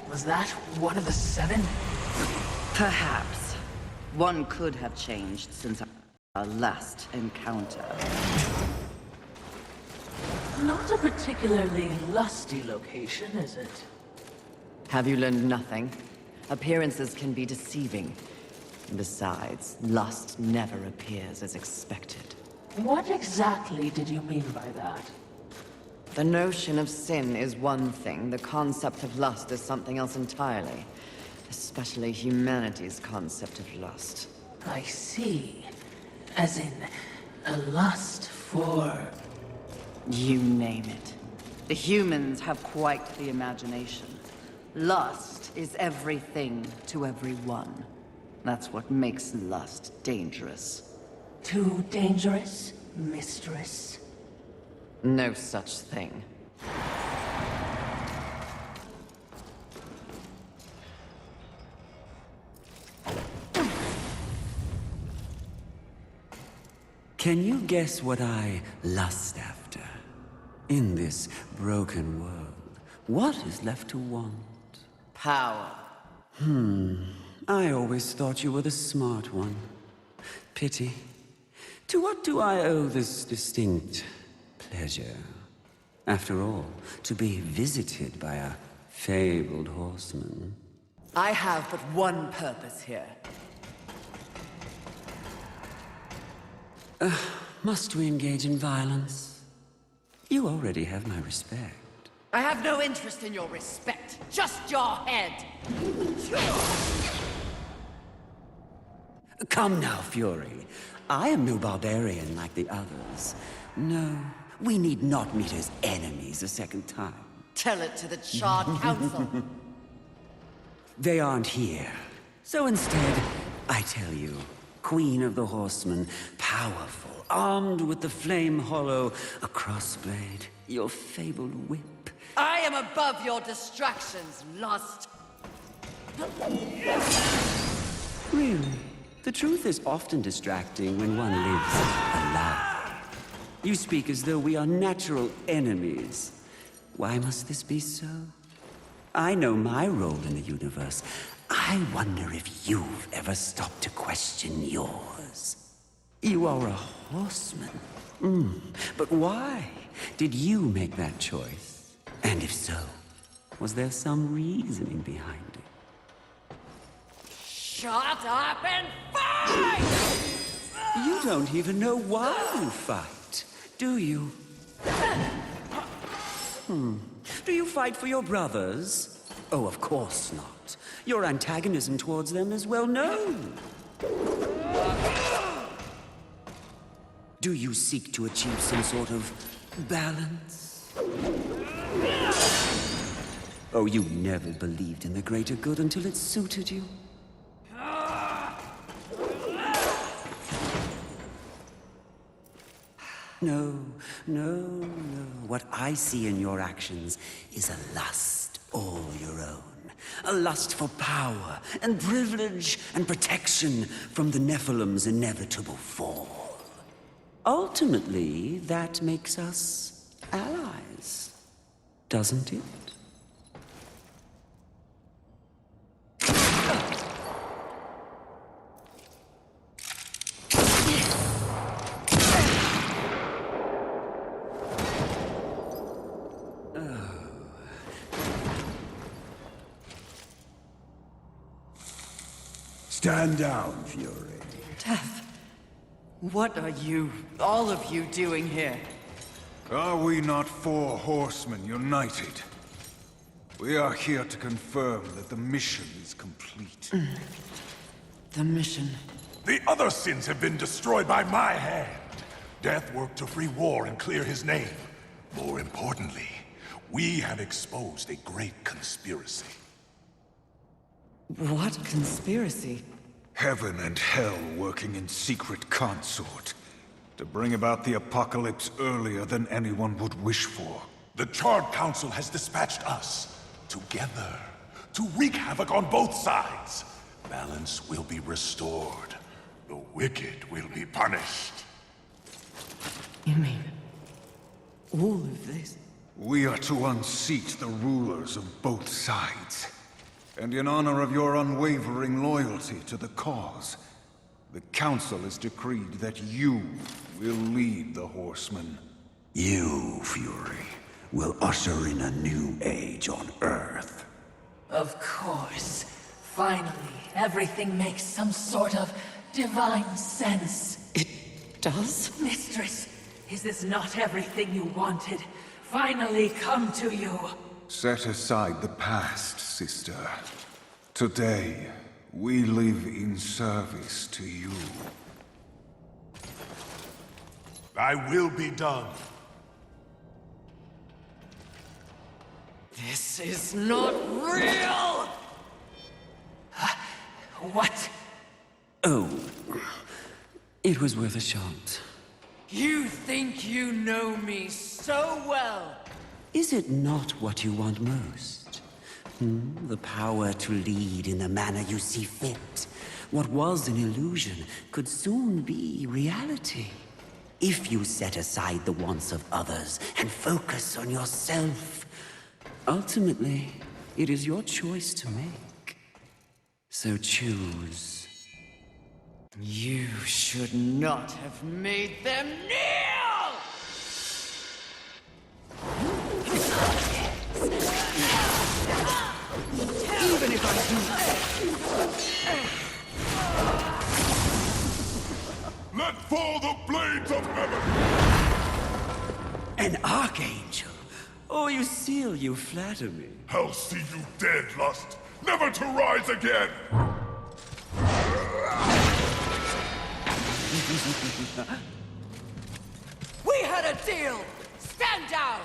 Was that one of the 7? Perhaps. One could have changed since our last encounter. Not a particularly lusty location, is it? Have you learned nothing? Appearances can be deceiving. Besides, lust never appears as expected. What exactly did you mean by that? The notion of sin is one thing, the concept of lust is something else entirely. Especially humanity's concept of lust. I see. As in, a lust for... You name it. The humans have quite the imagination. Lust is everything to everyone. That's what makes lust dangerous. Too dangerous, mistress? No such thing. Can you guess what I lust after? In this broken world, what is left to want? Power. I always thought you were the smart one. Pity. To what do I owe this distinct pleasure? After all, to be visited by a fabled horseman. I have but one purpose here. Must we engage in violence? You already have my respect. I have no interest in your respect, just your head. Come now, Fury. I am no barbarian like the others. No, we need not meet as enemies a second time. Tell it to the Charred Council. They aren't here. So instead, I tell you, Queen of the Horsemen, powerful, armed with the Flame Hollow, a crossblade, your fabled whip. I am above your distractions, lust. Really? The truth is often distracting when one lives a lie. You speak as though we are natural enemies. Why must this be so? I know my role in the universe. I wonder if you've ever stopped to question yours. You are a horseman. But why did you make that choice? And if so, was there some reasoning behind it? Shut up and fight! You don't even know why you fight, do you? Do you fight for your brothers? Oh, of course not. Your antagonism towards them is well known. Do you seek to achieve some sort of balance? Oh, you never believed in the greater good until it suited you. No, no, no. What I see in your actions is a lust all your own. A lust for power and privilege and protection from the Nephilim's inevitable fall. Ultimately, that makes us allies, doesn't it? Stand down, Fury. Death. What are you, all of you, doing here? Are we not four horsemen united? We are here to confirm that the mission is complete. The mission. The other sins have been destroyed by my hand. Death worked to free War and clear his name. More importantly, we have exposed a great conspiracy. What conspiracy? Heaven and hell working in secret consort to bring about the apocalypse earlier than anyone would wish for. The Charred Council has dispatched us together to wreak havoc on both sides. Balance will be restored. The wicked will be punished. You mean all of this? We are to unseat the rulers of both sides. And in honor of your unwavering loyalty to the cause, the Council has decreed that you will lead the Horsemen. You, Fury, will usher in a new age on Earth. Of course. Finally, everything makes some sort of divine sense. It does? Mistress, is this not everything you wanted? Finally come to you. Set aside the past, sister. Today, we live in service to you. I will be done. This is not real! What? Oh, it was worth a shot. You think you know me so well! Is it not what you want most? The power to lead in the manner you see fit. What was an illusion could soon be reality. If you set aside the wants of others and focus on yourself. Ultimately, it is your choice to make. So choose. You should not have made them kneel! Even if I do... Let fall the blades of heaven! An archangel? Oh, you seal, you flatter me. I'll see you dead, Lust, never to rise again! We had a deal! Stand down!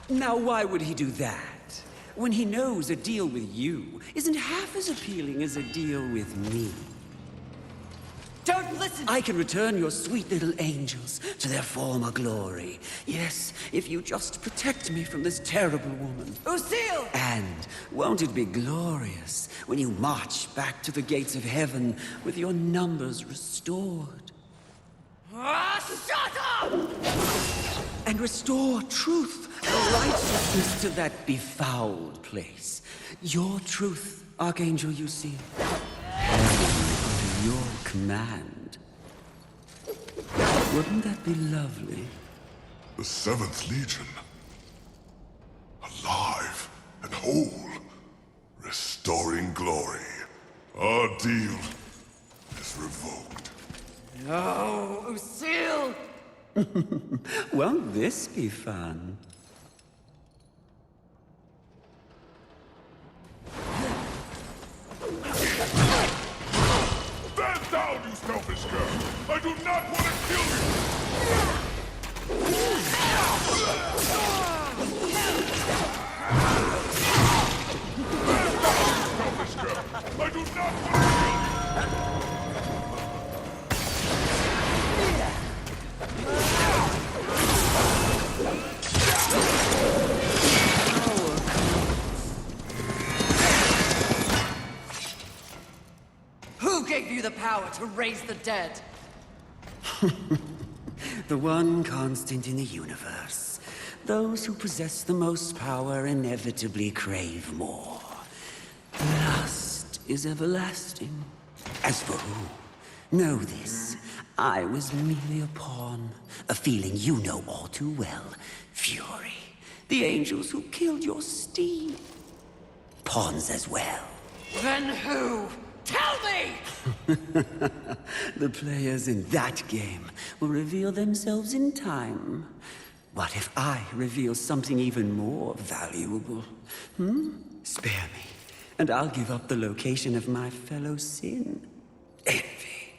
Now why would he do that? When he knows a deal with you isn't half as appealing as a deal with me. Don't listen! I can return your sweet little angels to their former glory. Yes, if you just protect me from this terrible woman. Lucille! And won't it be glorious when you march back to the gates of heaven with your numbers restored? Shut up! And restore truth and righteousness to that befouled place. Your truth, Archangel Lucille. Under your command. Wouldn't that be lovely? The 7th Legion. Alive and whole. Restoring glory. Our deal is revoked. No, Lucille! Won't this be fun? Stand down, you selfish girl! I do not want to kill you! Selfish girl! I do not want to kill you! Who gave you the power to raise the dead? The one constant in the universe. Those who possess the most power inevitably crave more. Lust is everlasting. As for who, know this. I was merely a pawn. A feeling you know all too well. Fury. The angels who killed your steed. Pawns as well. Then who? Tell me! The players in that game will reveal themselves in time. What if I reveal something even more valuable? Spare me, and I'll give up the location of my fellow sin. Envy.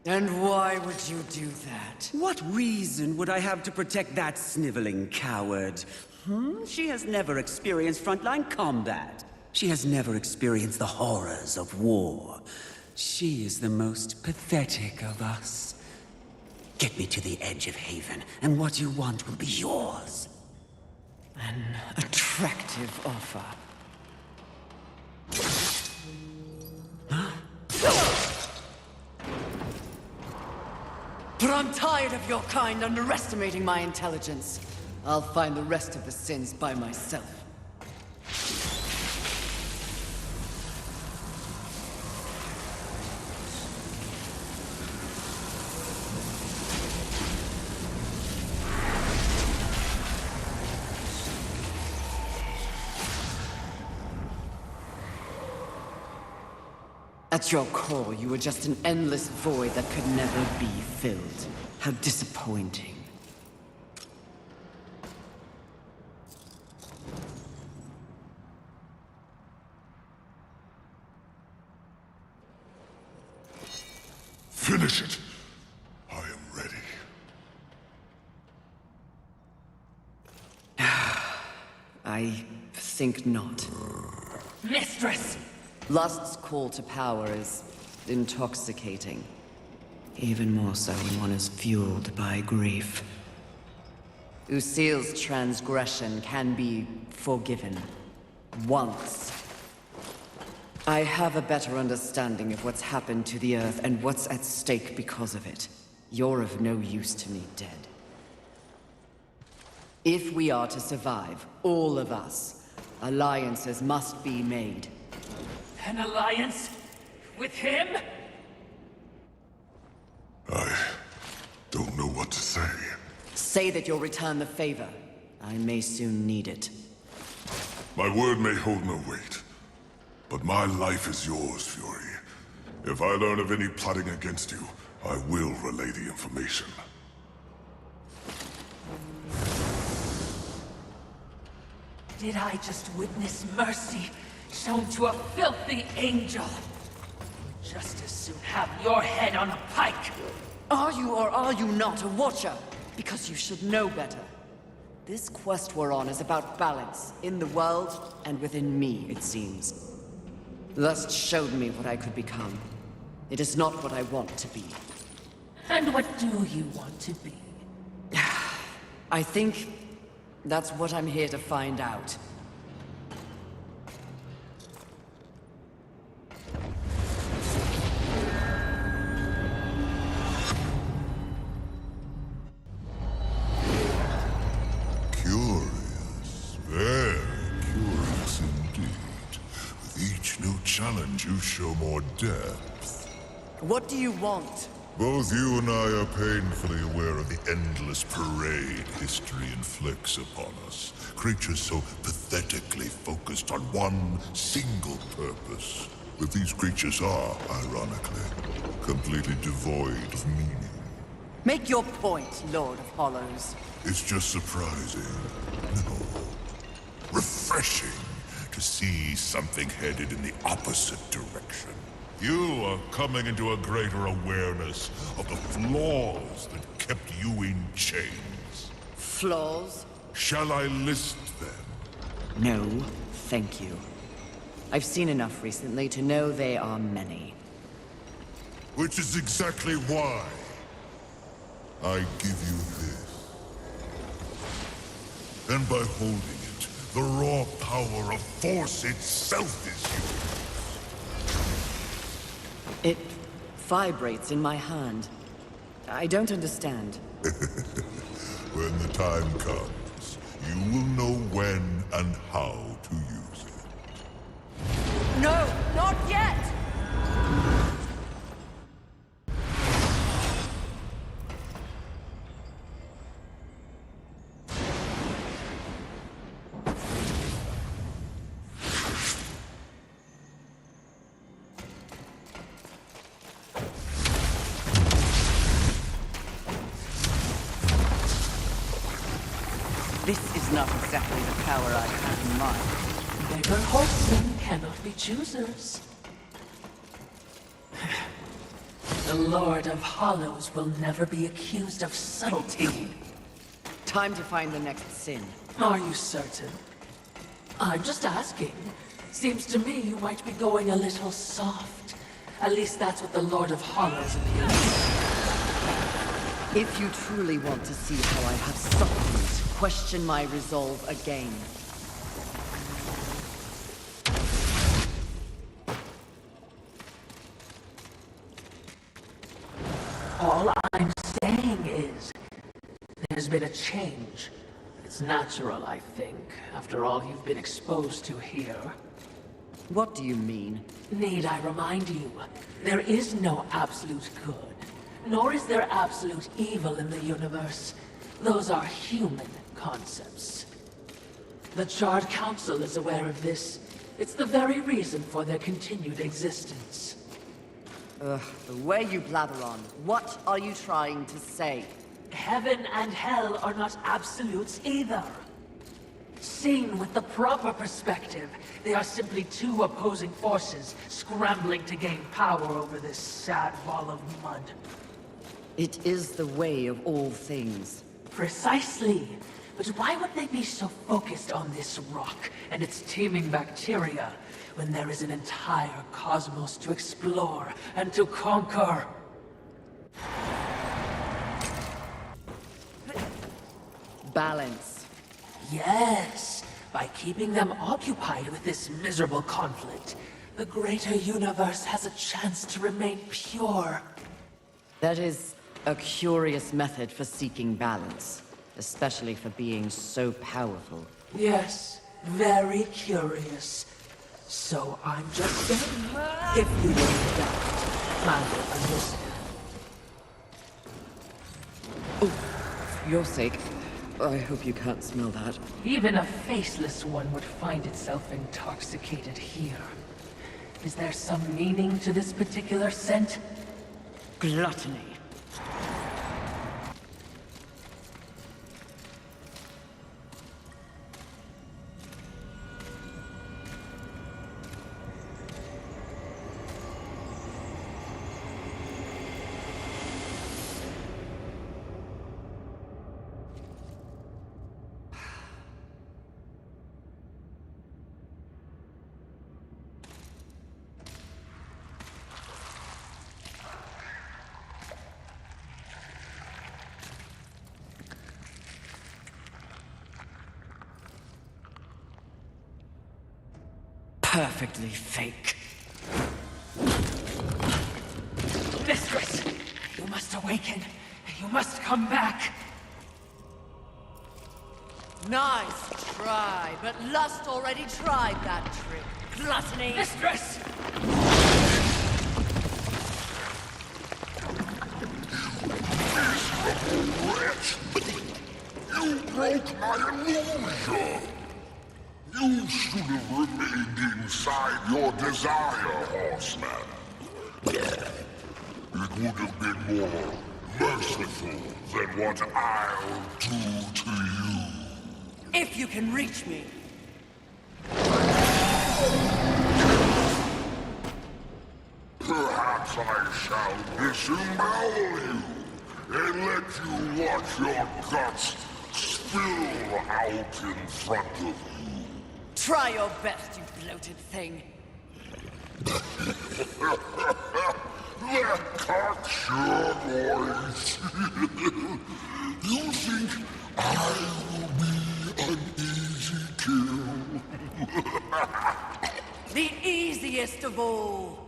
And why would you do that? What reason would I have to protect that sniveling coward? She has never experienced frontline combat. She has never experienced the horrors of war. She is the most pathetic of us. Get me to the edge of Haven, and what you want will be yours. An attractive offer. But I'm tired of your kind underestimating my intelligence. I'll find the rest of the sins by myself. At your core, you were just an endless void that could never be filled. How disappointing. Finish it. I am ready. I think not. Mistress! Lust's call to power is intoxicating. Even more so when one is fueled by grief. Usil's transgression can be forgiven. Once. I have a better understanding of what's happened to the Earth and what's at stake because of it. You're of no use to me, dead. If we are to survive, all of us, alliances must be made. An alliance? With him? I don't know what to say. Say that you'll return the favor. I may soon need it. My word may hold no weight, but my life is yours, Fury. If I learn of any plotting against you, I will relay the information. Did I just witness mercy shown to a filthy angel? Just as soon have your head on a pike! Are you or are you not a Watcher? Because you should know better. This quest we're on is about balance, in the world and within me, it seems. Lust showed me what I could become. It is not what I want to be. And what do you want to be? I think that's what I'm here to find out. Curious, very curious indeed. With each new challenge, you show more depth. What do you want? Both you and I are painfully aware of the endless parade history inflicts upon us. Creatures so pathetically focused on one single purpose. But these creatures are, ironically, completely devoid of meaning. Make your point, Lord of Hollows. It's just surprising, no, refreshing to see something headed in the opposite direction. You are coming into a greater awareness of the flaws that kept you in chains. Flaws? Shall I list them? No, thank you. I've seen enough recently to know they are many. Which is exactly why I give you this. And by holding it, the raw power of Force itself is yours. It vibrates in my hand. I don't understand. When the time comes, you will know when and how to use it. No, not yet! This is not exactly the power I have in mind. Beggar horsemen cannot be choosers. The Lord of Hollows will never be accused of subtlety. Time to find the next sin. Are you certain? I'm just asking. Seems to me you might be going a little soft. At least that's what the Lord of Hollows appears. If you truly want to see how I have softened, question my resolve again. All I'm saying is, there's been a change. It's natural, I think, after all you've been exposed to here. What do you mean? Need I remind you, there is no absolute good, nor is there absolute evil in the universe. Those are human concepts. The Charred Council is aware of this. It's the very reason for their continued existence. The way you blather on. What are you trying to say? Heaven and hell are not absolutes either. Seen with the proper perspective, they are simply two opposing forces scrambling to gain power over this sad ball of mud. It is the way of all things. Precisely. But why would they be so focused on this rock and its teeming bacteria when there is an entire cosmos to explore and to conquer? Balance. Yes, by keeping them occupied with this miserable conflict, the greater universe has a chance to remain pure. That is a curious method for seeking balance, especially for being so powerful. Yes, very curious. So I'm just saying, if you don't doubt, I will understand. For your sake, I hope you can't smell that. Even a faceless one would find itself intoxicated here. Is there some meaning to this particular scent? Gluttony. Perfectly fake. Mistress! You must awaken. You must come back. Nice try, but Lust already tried that trick. Gluttony! Mistress! Wretch! You broke my illusion! You should have remained inside your desire, horseman. It would have been more merciful than what I'll do to you. If you can reach me. Perhaps I shall disembowel you and let you watch your guts spill out in front of you. Try your best, you bloated thing. That cocks your voice. You think I will be an easy kill? The easiest of all.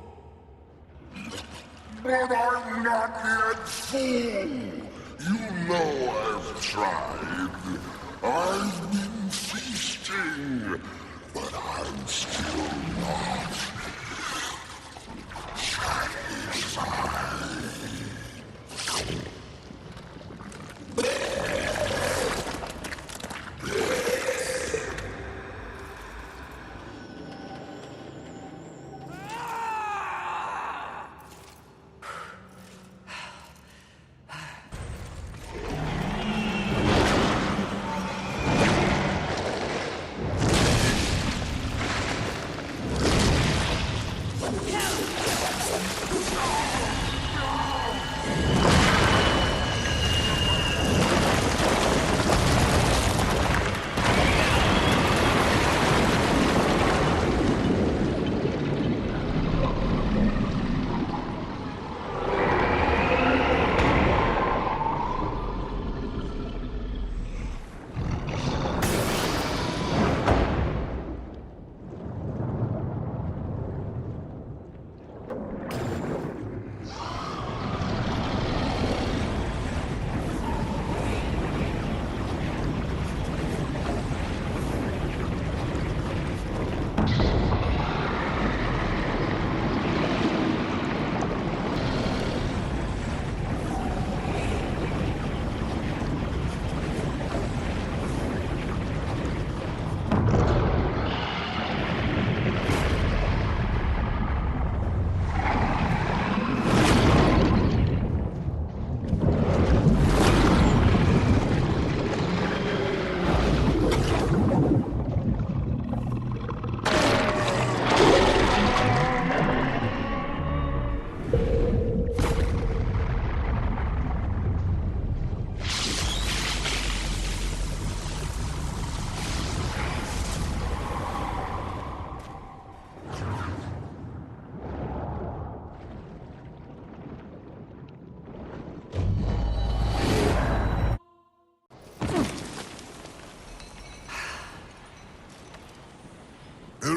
But I'm not yet full. You know I've tried. I've been feasting, but I'm still not satisfied.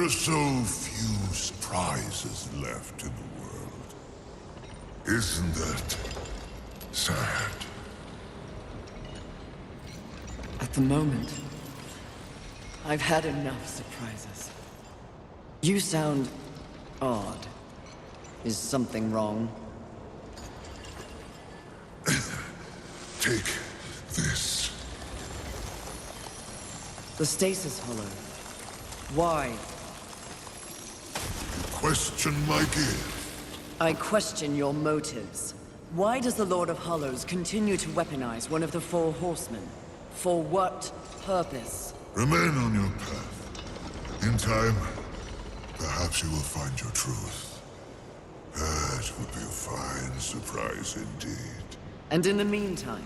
are so few surprises left in the world. Isn't that sad? At the moment, I've had enough surprises. You sound odd. Is something wrong? Take this. The stasis hollow. Why? Question my gift. I question your motives. Why does the Lord of Hollows continue to weaponize one of the four horsemen? For what purpose? Remain on your path. In time, perhaps you will find your truth. That would be a fine surprise indeed. And in the meantime,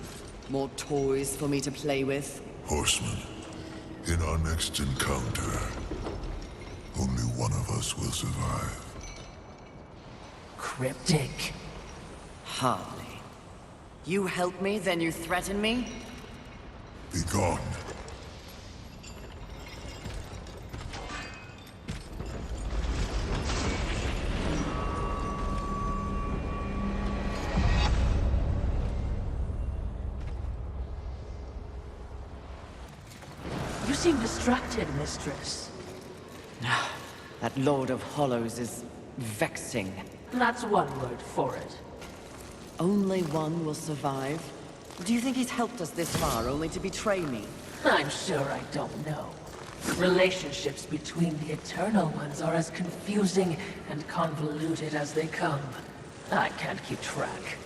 more toys for me to play with? Horseman, in our next encounter, only one of us will survive. Cryptic. Hardly. You help me, then you threaten me? Be gone. You seem distracted, mistress. That Lord of Hollows is vexing. That's one word for it. Only one will survive? Do you think he's helped us this far only to betray me? I'm sure I don't know. Relationships between the Eternal Ones are as confusing and convoluted as they come. I can't keep track.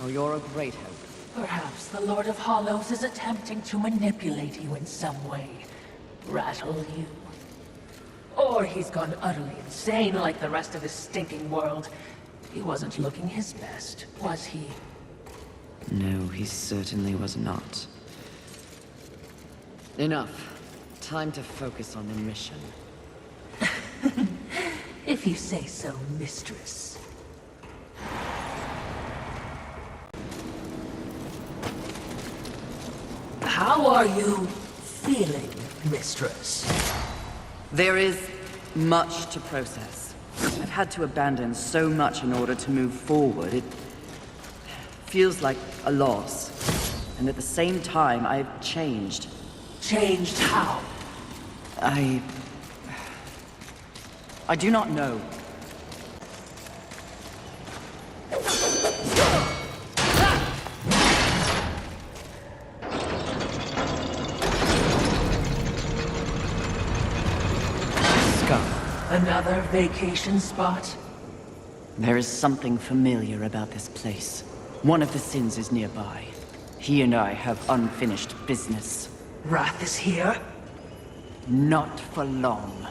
Oh, you're a great help. Perhaps the Lord of Hollows is attempting to manipulate you in some way. Rattle you. Or he's gone utterly insane like the rest of his stinking world. He wasn't looking his best, was he? No, he certainly was not. Enough. Time to focus on the mission. If you say so, mistress. How are you feeling, mistress? There is much to process. I've had to abandon so much in order to move forward. It feels like a loss. And at the same time, I've changed. Changed how? I do not know. Another vacation spot? There is something familiar about this place. One of the sins is nearby. He and I have unfinished business. Wrath is here? Not for long.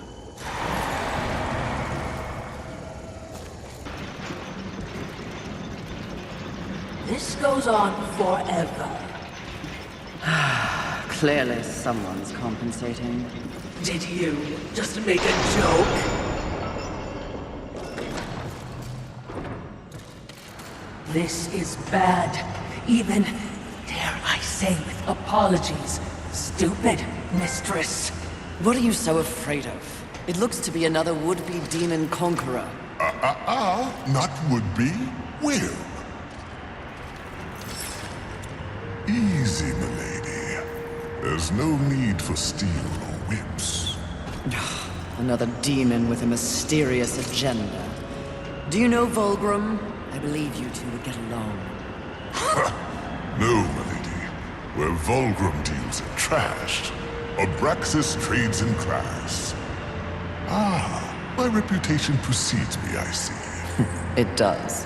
This goes on forever. Clearly someone's compensating. Did you just make a joke? This is bad. Even, dare I say with apologies, stupid, mistress. What are you so afraid of? It looks to be another would-be demon conqueror. Not would-be, will. Easy, milady. There's no need for steel or whips. Another demon with a mysterious agenda. Do you know Vulgrim? I believe you two would get along. No, milady. Where Vulgrim deals in trash, Abraxas trades in class. My reputation precedes me, I see. It does.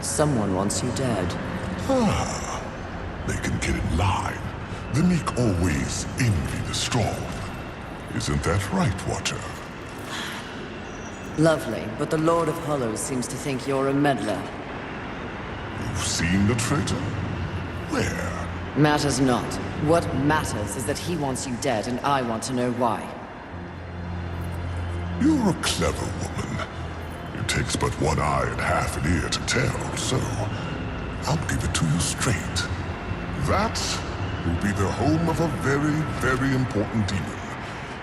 Someone wants you dead. They can get in line. The meek always envy the strong. Isn't that right, Watcher? Lovely, but the Lord of Hollows seems to think you're a meddler. You've seen the traitor? Where? Matters not. What matters is that he wants you dead, and I want to know why. You're a clever woman. It takes but one eye and half an ear to tell, so I'll give it to you straight. That will be the home of a very, very important demon.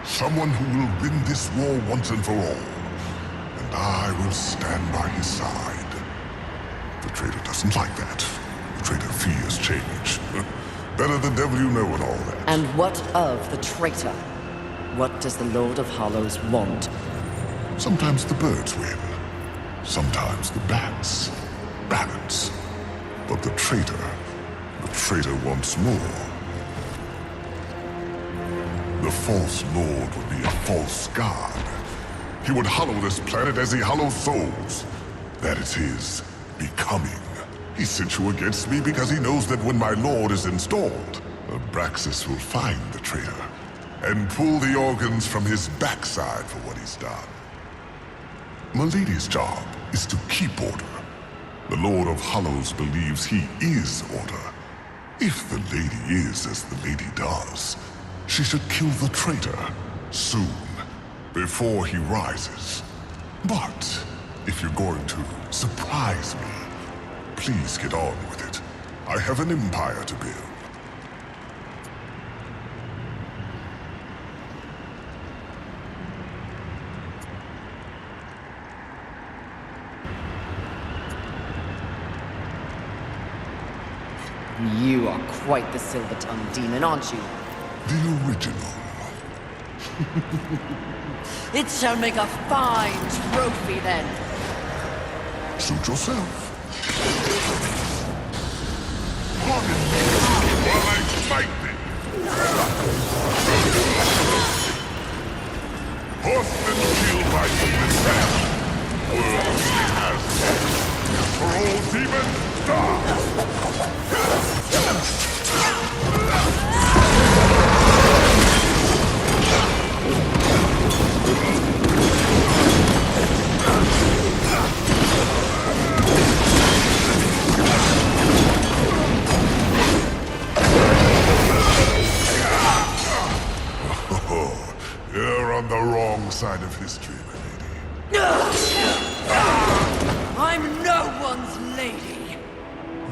Someone who will win this war once and for all. And I will stand by his side. The traitor doesn't like that. The traitor fears change. Better the devil you know and all that. And what of the traitor? What does the Lord of Hollows want? Sometimes the birds win. Sometimes the bats. Balance. But the traitor wants more. The false lord would be a false god. He would hollow this planet as he hollows souls. That is his becoming. He sent you against me because he knows that when my lord is installed, Abraxas will find the traitor and pull the organs from his backside for what he's done. Milady's job is to keep order. The Lord of Hollows believes he is order. If the lady is as the lady does, she should kill the traitor soon, before he rises. But if you're going to surprise me, please get on with it. I have an empire to build. You are quite the silver-tongued demon, aren't you? The original. It shall make a fine trophy, then. Suit yourself. Pardon me while I fight thee. Horsemen killed by demons have. World has. For all demons, die! You're on the wrong side of history, my lady. I'm no one's lady.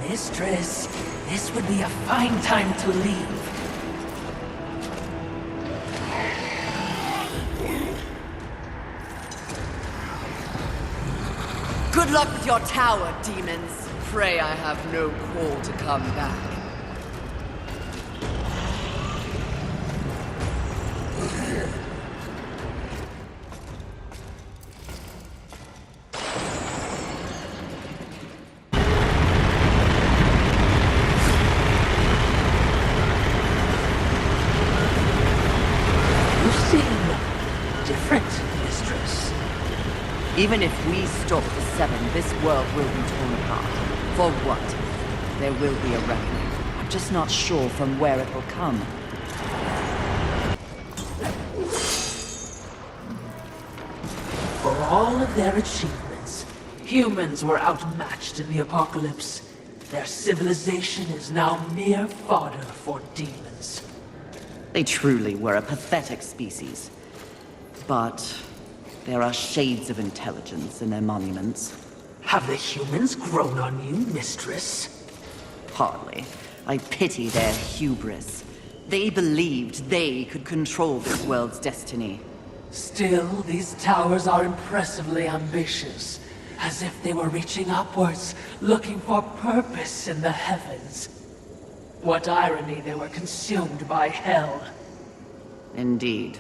Mistress, this would be a fine time to leave. Good luck with your tower, demons. Pray I have no call to come back. Even if we stop the Seven, this world will be torn apart. For what? There will be a reckoning. I'm just not sure from where it will come. For all of their achievements, humans were outmatched in the apocalypse. Their civilization is now mere fodder for demons. They truly were a pathetic species. But there are shades of intelligence in their monuments. Have the humans grown on you, mistress? Hardly. I pity their hubris. They believed they could control this world's destiny. Still, these towers are impressively ambitious. As if they were reaching upwards, looking for purpose in the heavens. What irony they were consumed by hell. Indeed.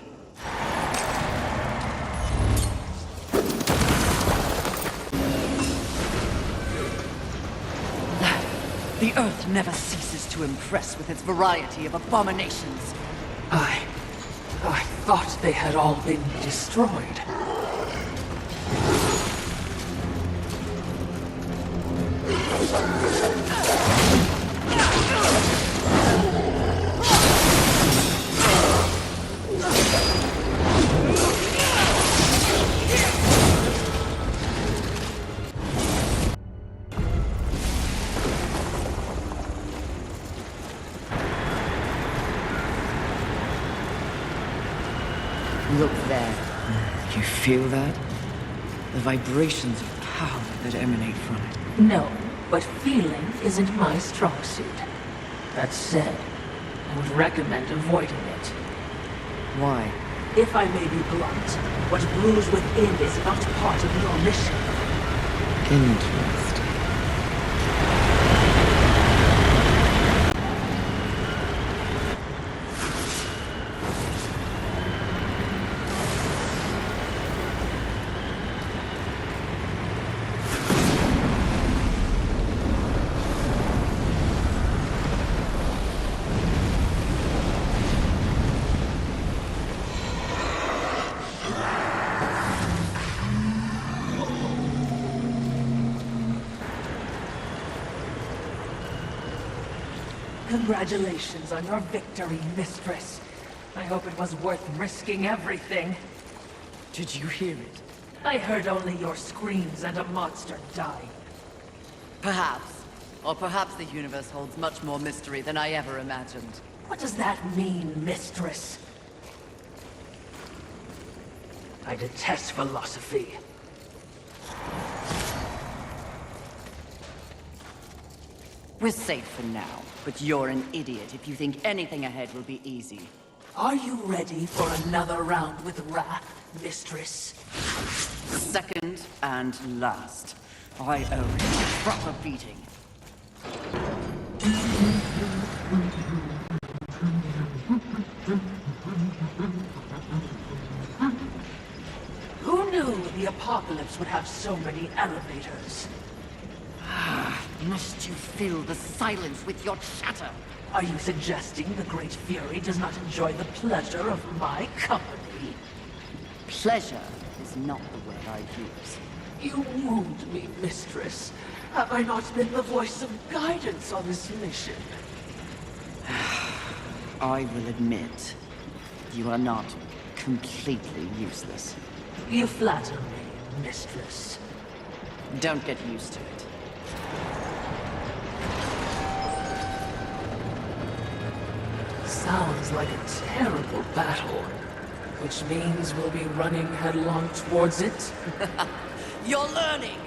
The Earth never ceases to impress with its variety of abominations. I thought they had all been destroyed. Look there. You feel that? The vibrations of power that emanate from it. No, but feeling isn't my strong suit. That said, I would recommend avoiding it. Why? If I may be blunt, what brews within is not part of your mission. Interesting. Congratulations on your victory, Mistress. I hope it was worth risking everything. Did you hear it? I heard only your screams and a monster die. Perhaps. Or perhaps the universe holds much more mystery than I ever imagined. What does that mean, Mistress? I detest philosophy. We're safe for now, but you're an idiot if you think anything ahead will be easy. Are you ready for another round with Wrath, Mistress? Second and last. I owe you a proper beating. Who knew the apocalypse would have so many elevators? Must you fill the silence with your chatter? Are you suggesting the Great Fury does not enjoy the pleasure of my company? Pleasure is not the word I use. You wound me, Mistress. Have I not been the voice of guidance on this mission? I will admit, you are not completely useless. You flatter me, Mistress. Don't get used to it. Sounds like a terrible battle. Which means we'll be running headlong towards it? You're learning!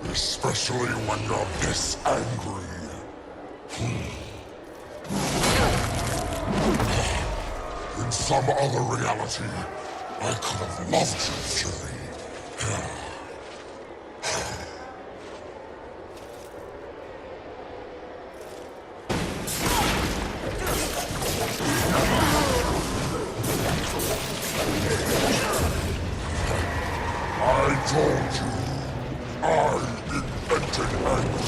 Especially when you're this angry. In some other reality, I could have loved you, Fury. I told you. I invented anger.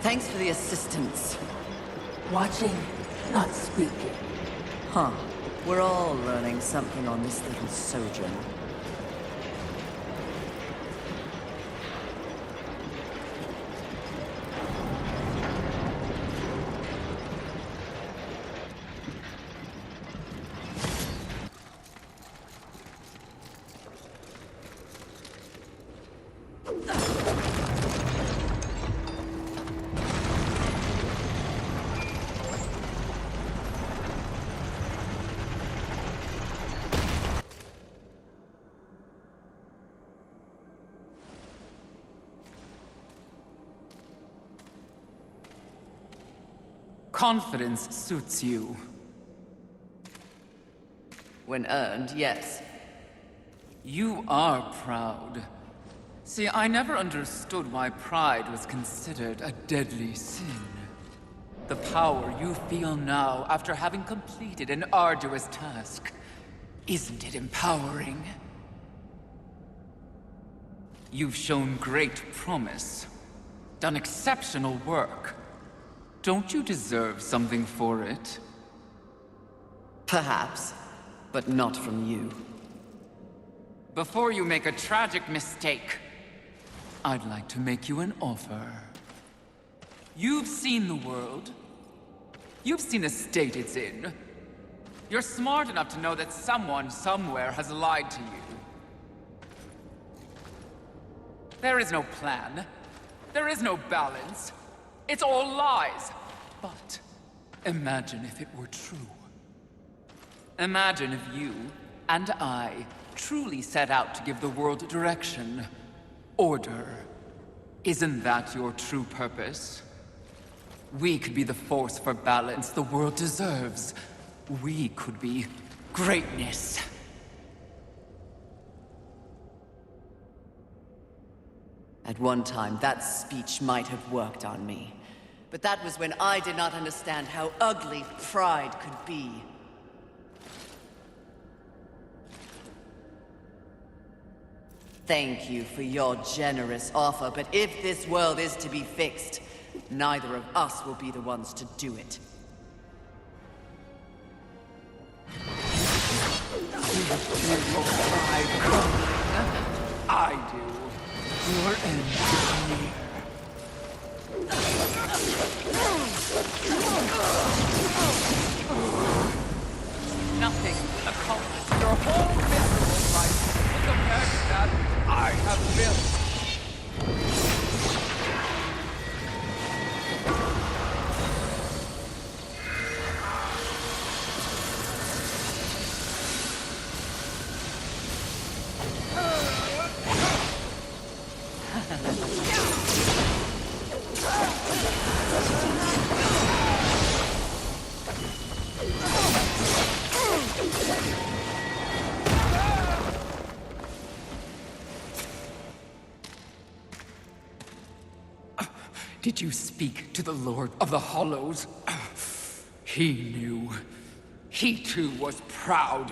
Thanks for the assistance. Watching, not speaking. Huh. We're all learning something on this little sojourn. Confidence suits you. When earned, yes. You are proud. See, I never understood why pride was considered a deadly sin. The power you feel now after having completed an arduous task, isn't it empowering? You've shown great promise, done exceptional work. Don't you deserve something for it? Perhaps, but not from you. Before you make a tragic mistake, I'd like to make you an offer. You've seen the world. You've seen the state it's in. You're smart enough to know that someone somewhere has lied to you. There is no plan. There is no balance. It's all lies. But imagine if it were true. Imagine if you and I truly set out to give the world direction, order. Isn't that your true purpose? We could be the force for balance the world deserves. We could be greatness. At one time, that speech might have worked on me. But that was when I did not understand how ugly pride could be. Thank you for your generous offer, but if this world is to be fixed, neither of us will be the ones to do it. I do. Your end is near. Nothing accomplished your whole miserable life will compare to that I have built. Did you speak to the Lord of the Hollows? He knew. He too was proud.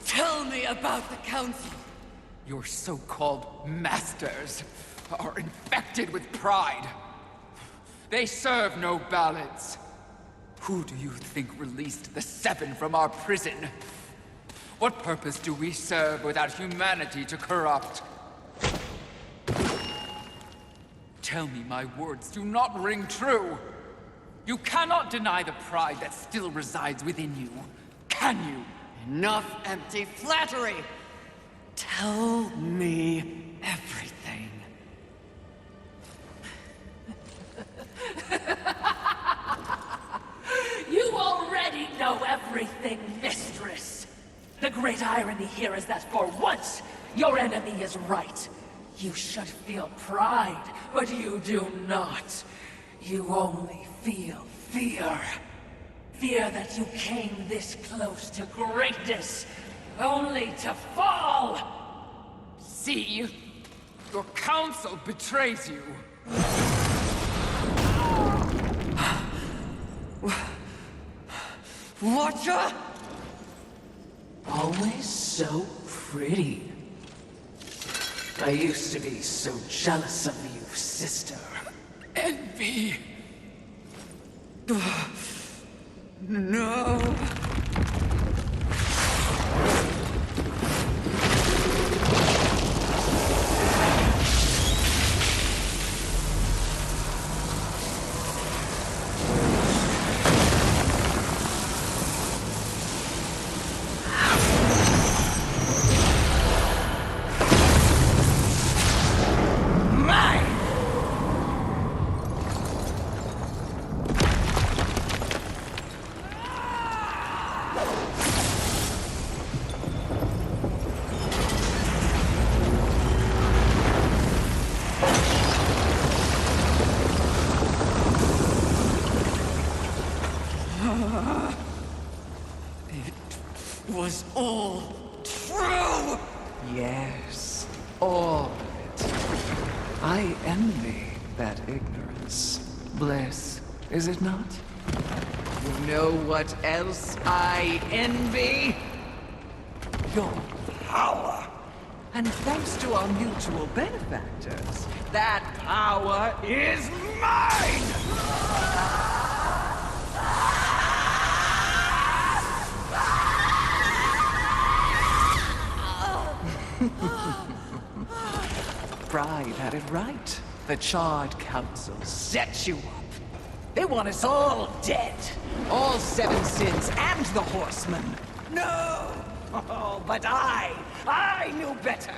Tell me about the Council! Your so-called masters are infected with pride. They serve no balance. Who do you think released the Seven from our prison? What purpose do we serve without humanity to corrupt? Tell me my words do not ring true. You cannot deny the pride that still resides within you, can you? Enough empty flattery! Tell me everything. You already know everything, mistress. The great irony here is that for once, your enemy is right. You should feel pride, but you do not. You only feel fear. Fear that you came this close to greatness, only to fall! See? Your council betrays you. Watcher? Always so pretty. I used to be so jealous of you, sister. Envy. No! It was all true! Yes, all of it. I envy that ignorance. Bliss, is it not? You know what else I envy? Your power. And thanks to our mutual benefactors, that power is mine! Pride had it right. The Charred Council set you up. They want us all dead. All seven sins and the Horsemen. No! Oh, but I knew better.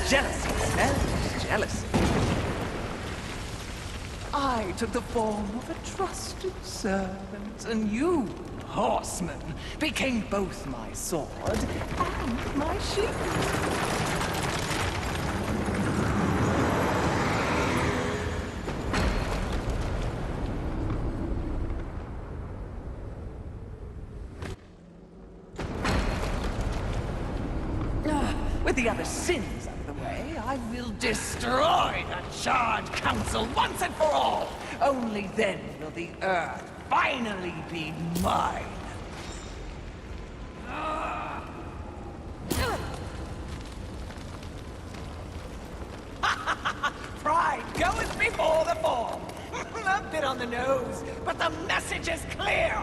Jealousy, selfish jealousy. I took the form of a trusted servant, and you, Horseman, became both my sword and my shield. With the other sins out of the way, I will destroy the Charred Council once and for all! Only then will the Earth finally be mine! Pride goes before the fall! A bit on the nose, but the message is clear!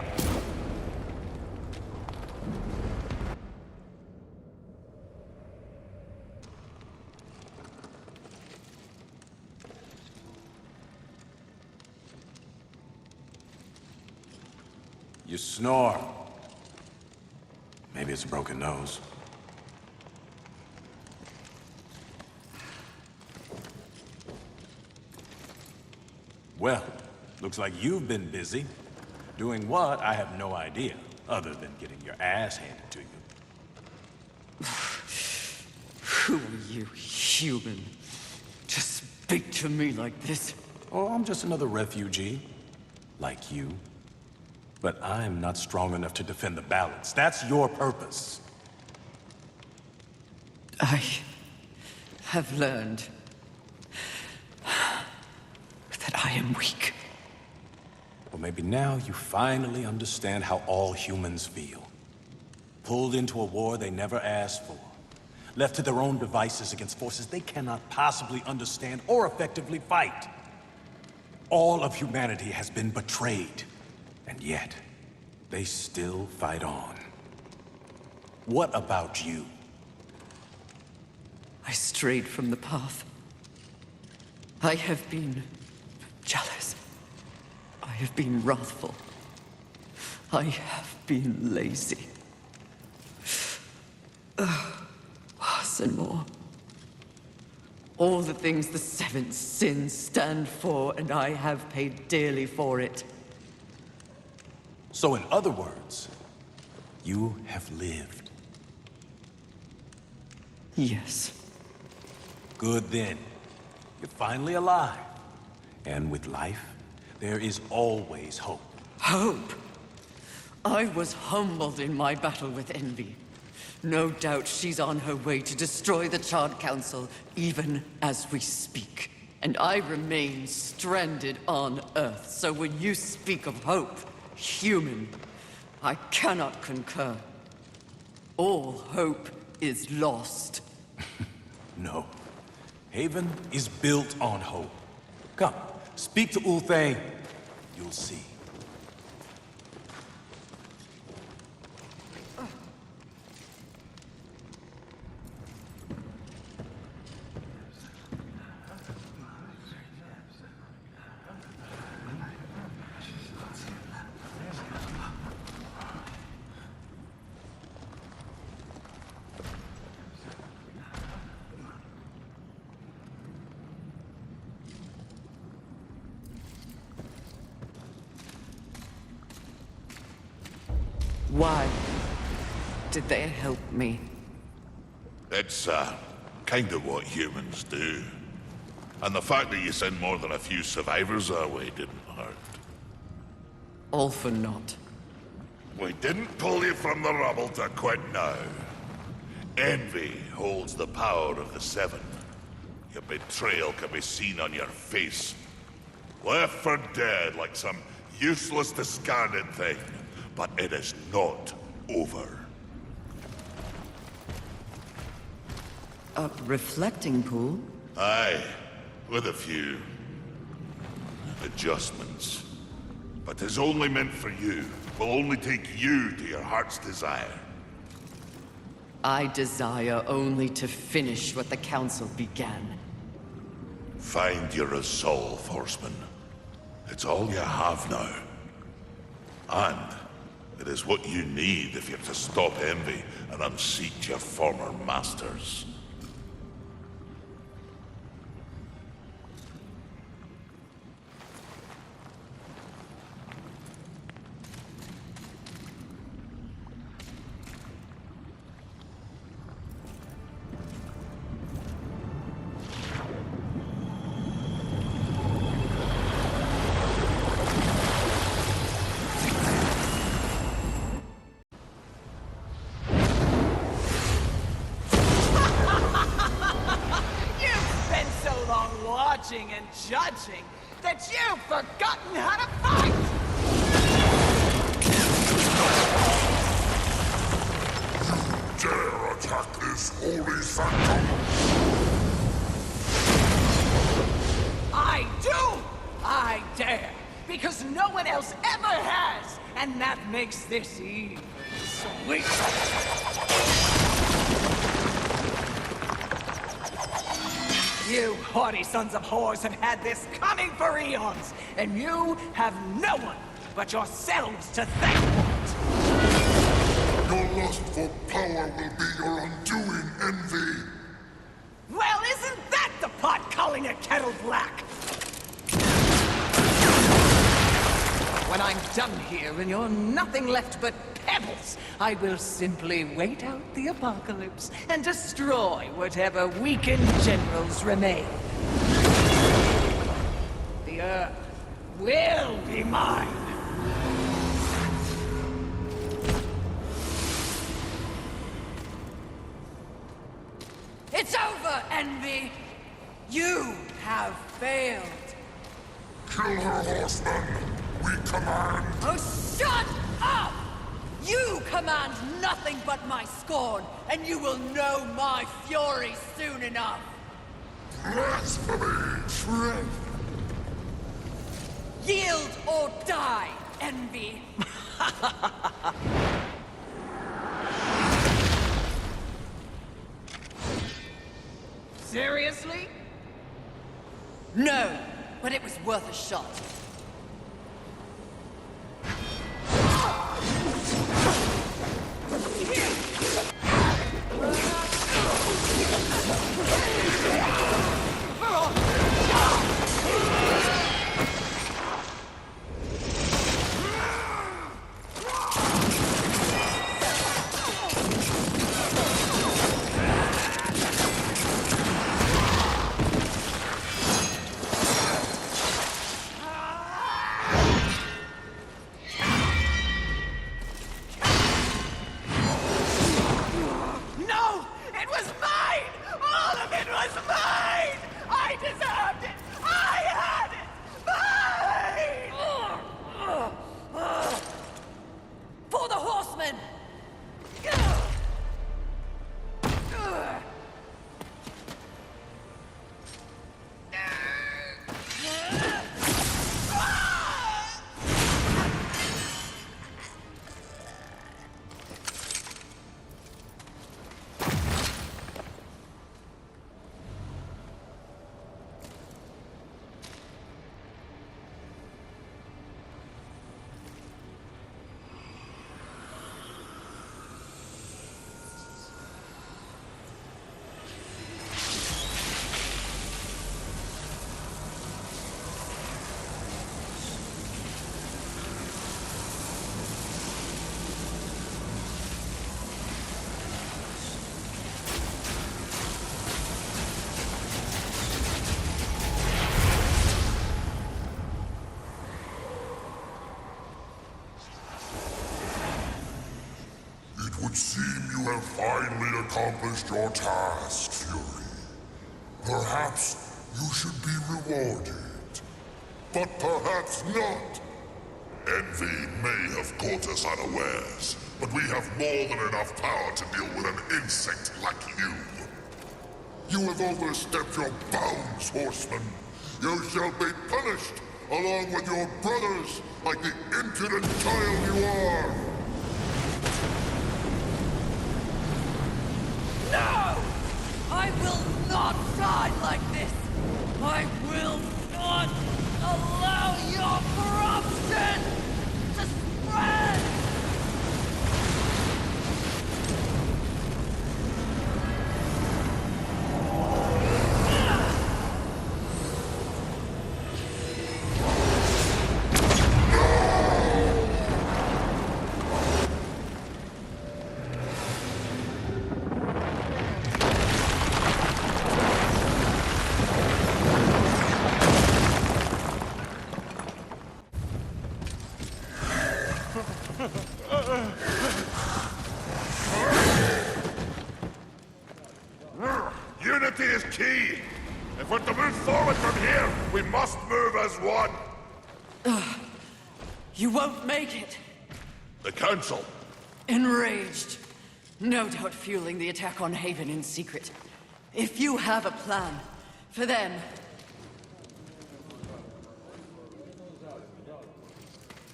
You snore. Maybe it's a broken nose. Well, looks like you've been busy. Doing what, I have no idea, other than getting your ass handed to you. Who are you, human? To speak to me like this? Oh, I'm just another refugee, like you. But I'm not strong enough to defend the balance. That's your purpose. I have learned that I am weak. Well, maybe now you finally understand how all humans feel. Pulled into a war they never asked for. Left to their own devices against forces they cannot possibly understand or effectively fight. All of humanity has been betrayed. And yet, they still fight on. What about you? I strayed from the path. I have been jealous. I have been wrathful. I have been lazy. Worse and more. All the things the seven sins stand for, and I have paid dearly for it. So in other words, you have lived. Yes. Good then. You're finally alive. And with life, there is always hope. Hope? I was humbled in my battle with envy. No doubt she's on her way to destroy the Charred Council, even as we speak. And I remain stranded on Earth, so when you speak of hope, human, I cannot concur. All hope is lost. No. Haven is built on hope. Come, speak to Ulthane. You'll see. Why did they help me? It's, kind of what humans do. And the fact that you sent more than a few survivors our way didn't hurt. All for naught. We didn't pull you from the rubble to quit now. Envy holds the power of the Seven. Your betrayal can be seen on your face. Left for dead like some useless, discarded thing. But it is not over. A reflecting pool? Aye, with a few adjustments. But it's only meant for you. Will only take you to your heart's desire. I desire only to finish what the Council began. Find your resolve, Horseman. It's all you have now. And it is what you need if you're to stop envy and unseat your former masters. And judging that you've forgotten how to fight! Dare attack this holy sanctum? I do! I dare! Because no one else ever has! And that makes this even sweet! You haughty sons of whores have had this coming for eons, and you have no one but yourselves to thank for it! Your lust for power will be your undoing, Envy! Well, isn't that the pot calling a kettle black? When I'm done here and you're nothing left but pebbles, I will simply wait out the apocalypse and destroy whatever weakened generals remain. The Earth will be mine. It's over, Envy! You have failed! Kill her, Horseman! We command! Oh, shut up! You command nothing but my scorn, and you will know my fury soon enough! Blasphemy! Truth! Yield or die, Envy! Seriously? No, but it was worth a shot. deem you have finally accomplished your task, Fury. Perhaps you should be rewarded. But perhaps not. Envy may have caught us unawares, but we have more than enough power to deal with an insect like you. You have overstepped your bounds, Horseman. You shall be punished, along with your brothers, like the impudent child you are! No! I will not die like this! I will not allow your corruption to spread! Unity is key! If we're to move forward from here, we must move as one! You won't make it! The Council! Enraged. No doubt fueling the attack on Haven in secret. If you have a plan for them...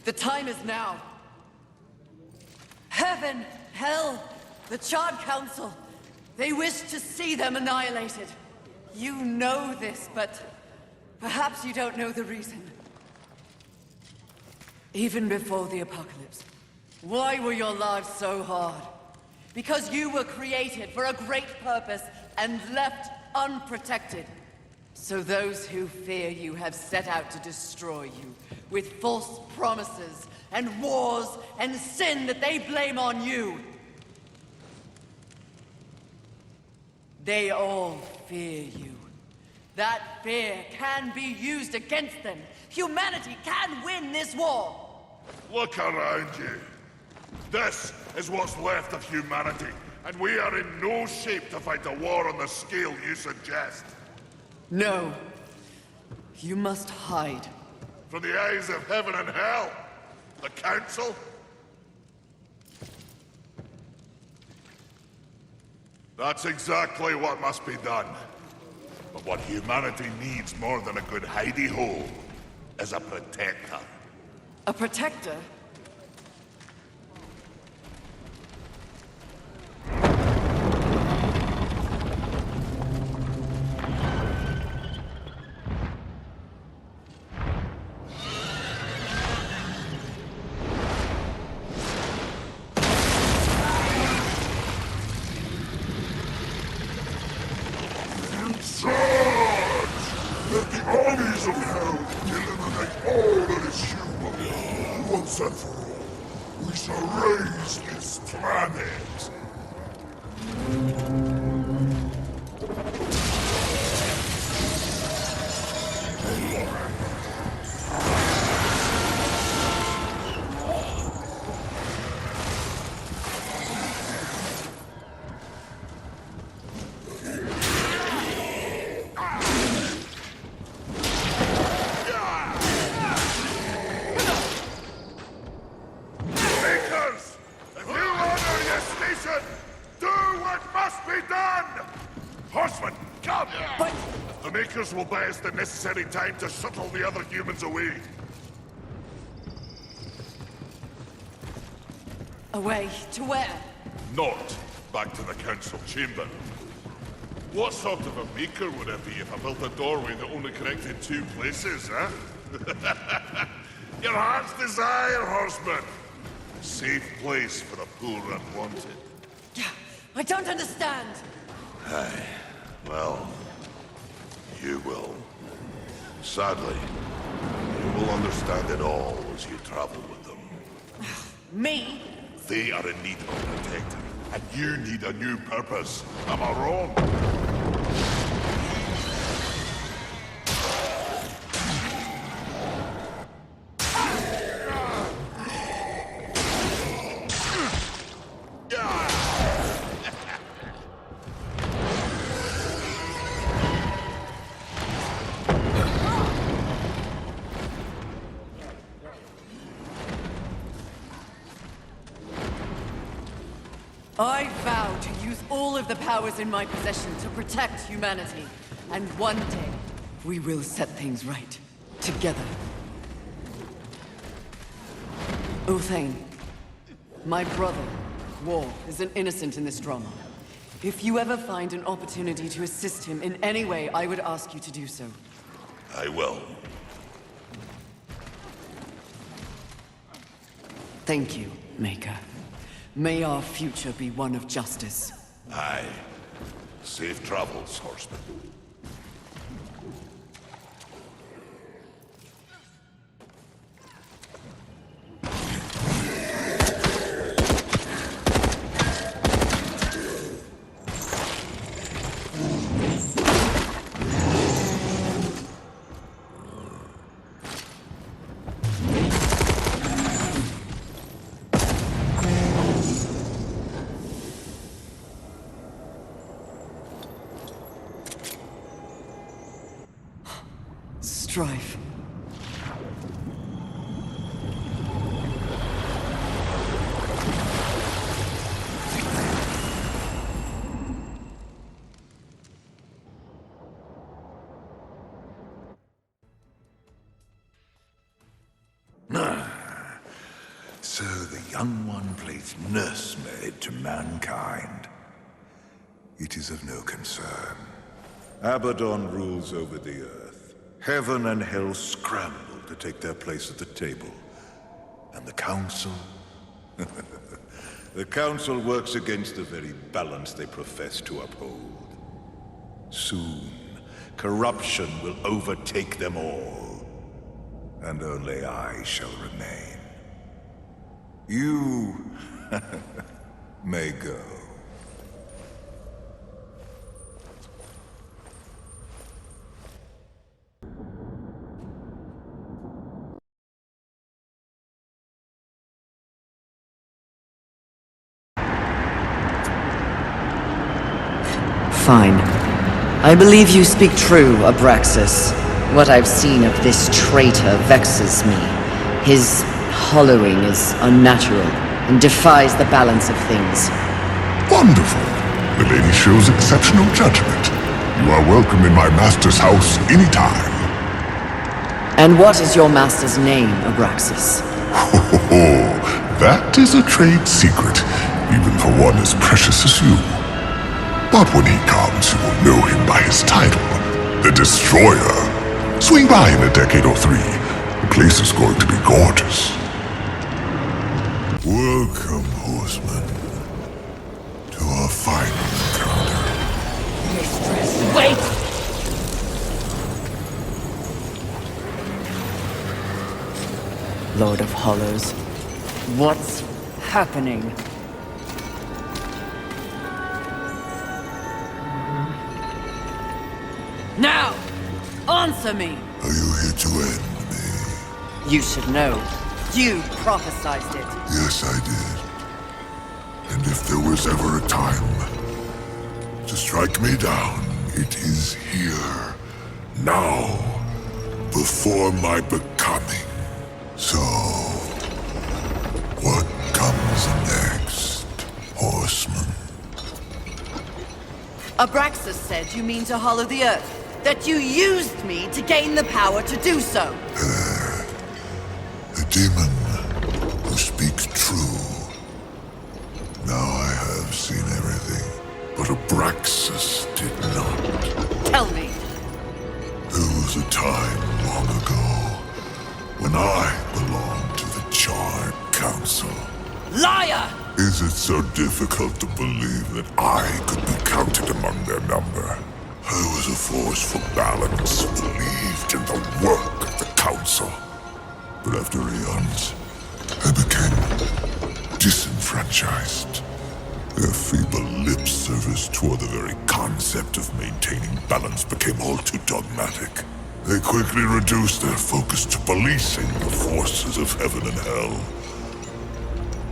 The time is now. Heaven, hell, the Charred Council. They wish to see them annihilated. You know this, but perhaps you don't know the reason. Even before the apocalypse, why were your lives so hard? Because you were created for a great purpose and left unprotected. So those who fear you have set out to destroy you with false promises and wars and sin that they blame on you. They all fear you. That fear can be used against them. Humanity can win this war! Look around you. This is what's left of humanity, and we are in no shape to fight a war on the scale you suggest. No. You must hide. From the eyes of heaven and hell? The Council? That's exactly what must be done. But what humanity needs more than a good hidey-hole is a protector. A protector? Armies of hell eliminate all that is human. Once and for all, we shall raise this planet. Will buy us the necessary time to shuttle the other humans away. Away to where? Not back to the council chamber. What sort of a maker would it be if I built a doorway that only connected two places, huh? Your heart's desire, Horseman. A safe place for the poor unwanted. I don't understand. Aye, well... You will. Sadly, you will understand it all as you travel with them. Me? They are in need of a protector, and you need a new purpose. Am I wrong? vow to use all of the powers in my possession to protect humanity. And one day, we will set things right. Together. Uthane, my brother, War, is an innocent in this drama. If you ever find an opportunity to assist him in any way, I would ask you to do so. I will. Thank you, Maker. May our future be one of justice. Aye. Safe travels, horseman. Strife. So the young one plays nursemaid to mankind. It is of no concern. Abaddon rules over the earth. Heaven and hell scramble to take their place at the table. And the Council? The Council works against the very balance they profess to uphold. Soon, corruption will overtake them all. And only I shall remain. You may go. Fine. I believe you speak true, Abraxas. What I've seen of this traitor vexes me. His hollowing is unnatural and defies the balance of things. Wonderful. The lady shows exceptional judgment. You are welcome in my master's house anytime. And what is your master's name, Abraxas? That is a trade secret, even for one as precious as you. But when he comes, you will know him by his title, the Destroyer. Swing by in a decade or three. The place is going to be gorgeous. Welcome, horseman, to our final encounter. Mistress, wait! Lord of Hollows, what's happening? Now! Answer me! Are you here to end me? You should know. You prophesized it. Yes, I did. And if there was ever a time to strike me down, it is here. Now. Before my becoming. So, what comes next, horseman? Abraxas said you mean to hollow the earth. That you used me to gain the power to do so. A demon who speaks true. Now I have seen everything, but Abraxas did not. Tell me. There was a time long ago when I belonged to the Charred Council. Liar! Is it so difficult to believe that I could be counted among their number? I was a force for balance, believed in the work of the Council. But after eons, I became disenfranchised. Their feeble lip service toward the very concept of maintaining balance became all too dogmatic. They quickly reduced their focus to policing the forces of heaven and hell.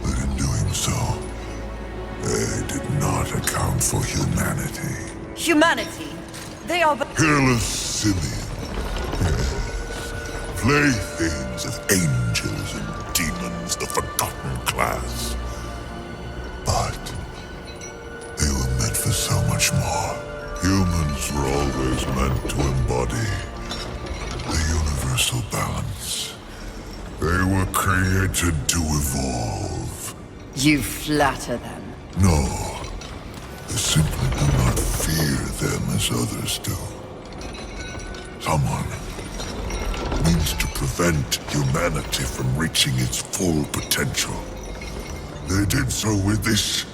But in doing so, they did not account for humanity. Humanity? They are but Hairless simian. Yes. Playthings of angels and demons, the forgotten class. But much more. Humans were always meant to embody the universal balance. They were created to evolve. You flatter them. No, they simply do not fear them as others do. Someone means to prevent humanity from reaching its full potential. They did so with this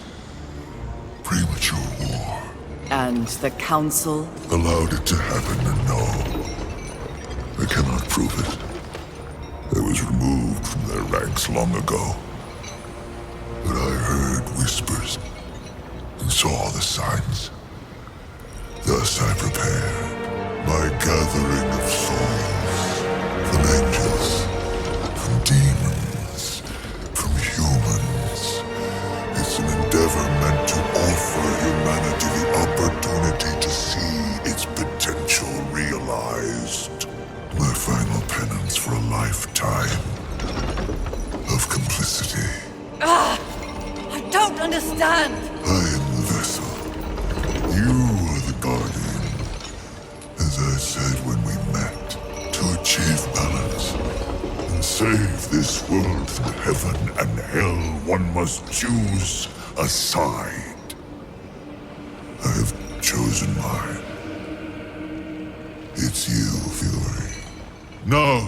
premature war. And the Council? Allowed it to happen, and no, I cannot prove it. It was removed from their ranks long ago. But I heard whispers and saw the signs. Thus I prepared my gathering of souls, from angels, from demons, from humans. It's an endeavor meant to offer humanity the opportunity to see its potential realized. My final penance for a lifetime of complicity. I don't understand! I am the vessel. You are the guardian. As I said when we met, to achieve balance and save this world from heaven and hell, one must choose a side. I have chosen mine. It's you, Fury. Now,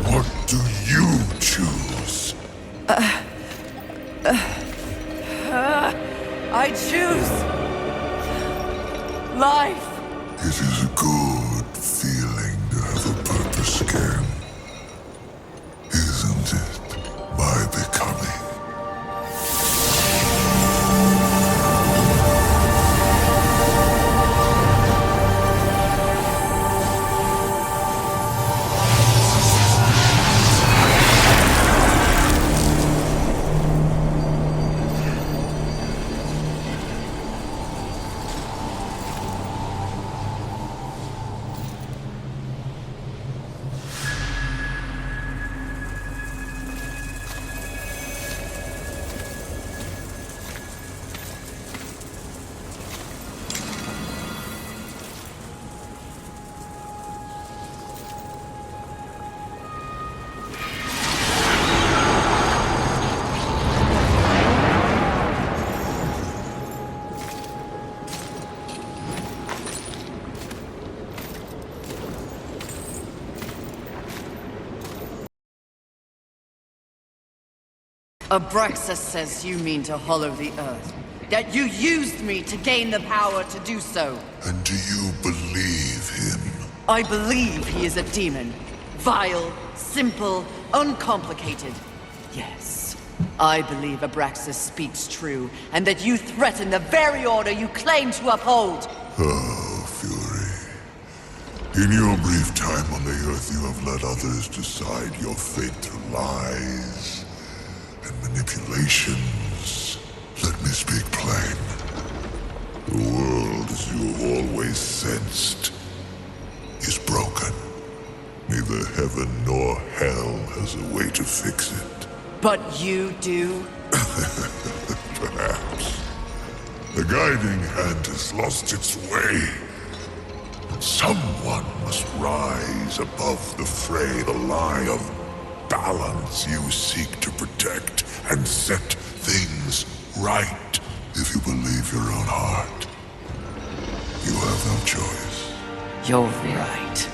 what do you choose? I choose... life! It is a good feeling to have a purpose again. Isn't it? My becoming. Abraxas says you mean to hollow the earth. That you used me to gain the power to do so. And do you believe him? I believe he is a demon. Vile, simple, uncomplicated. Yes, I believe Abraxas speaks true, and that you threaten the very order you claim to uphold. Oh, Fury. In your brief time on the Earth, you have let others decide your fate through lies and manipulations. Let me speak plain. The world, as you have always sensed, is broken. Neither heaven nor hell has a way to fix it. But you do? Perhaps. The guiding hand has lost its way. Someone must rise above the fray, the lie of balance you seek to protect and set things right. If you believe your own heart, you have no choice. You're right.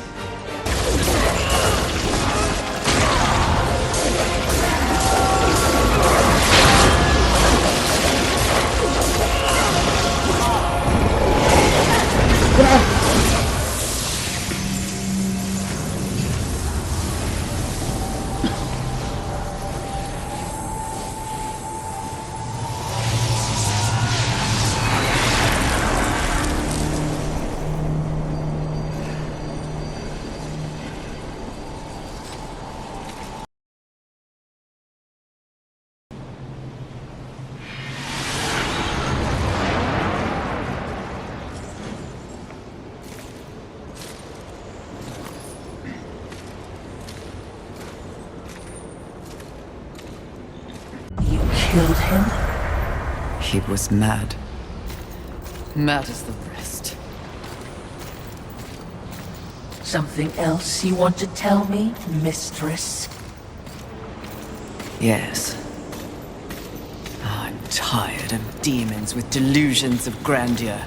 You killed him? He was mad. matters the rest. Something else you want to tell me, mistress? Yes. I'm tired of demons with delusions of grandeur.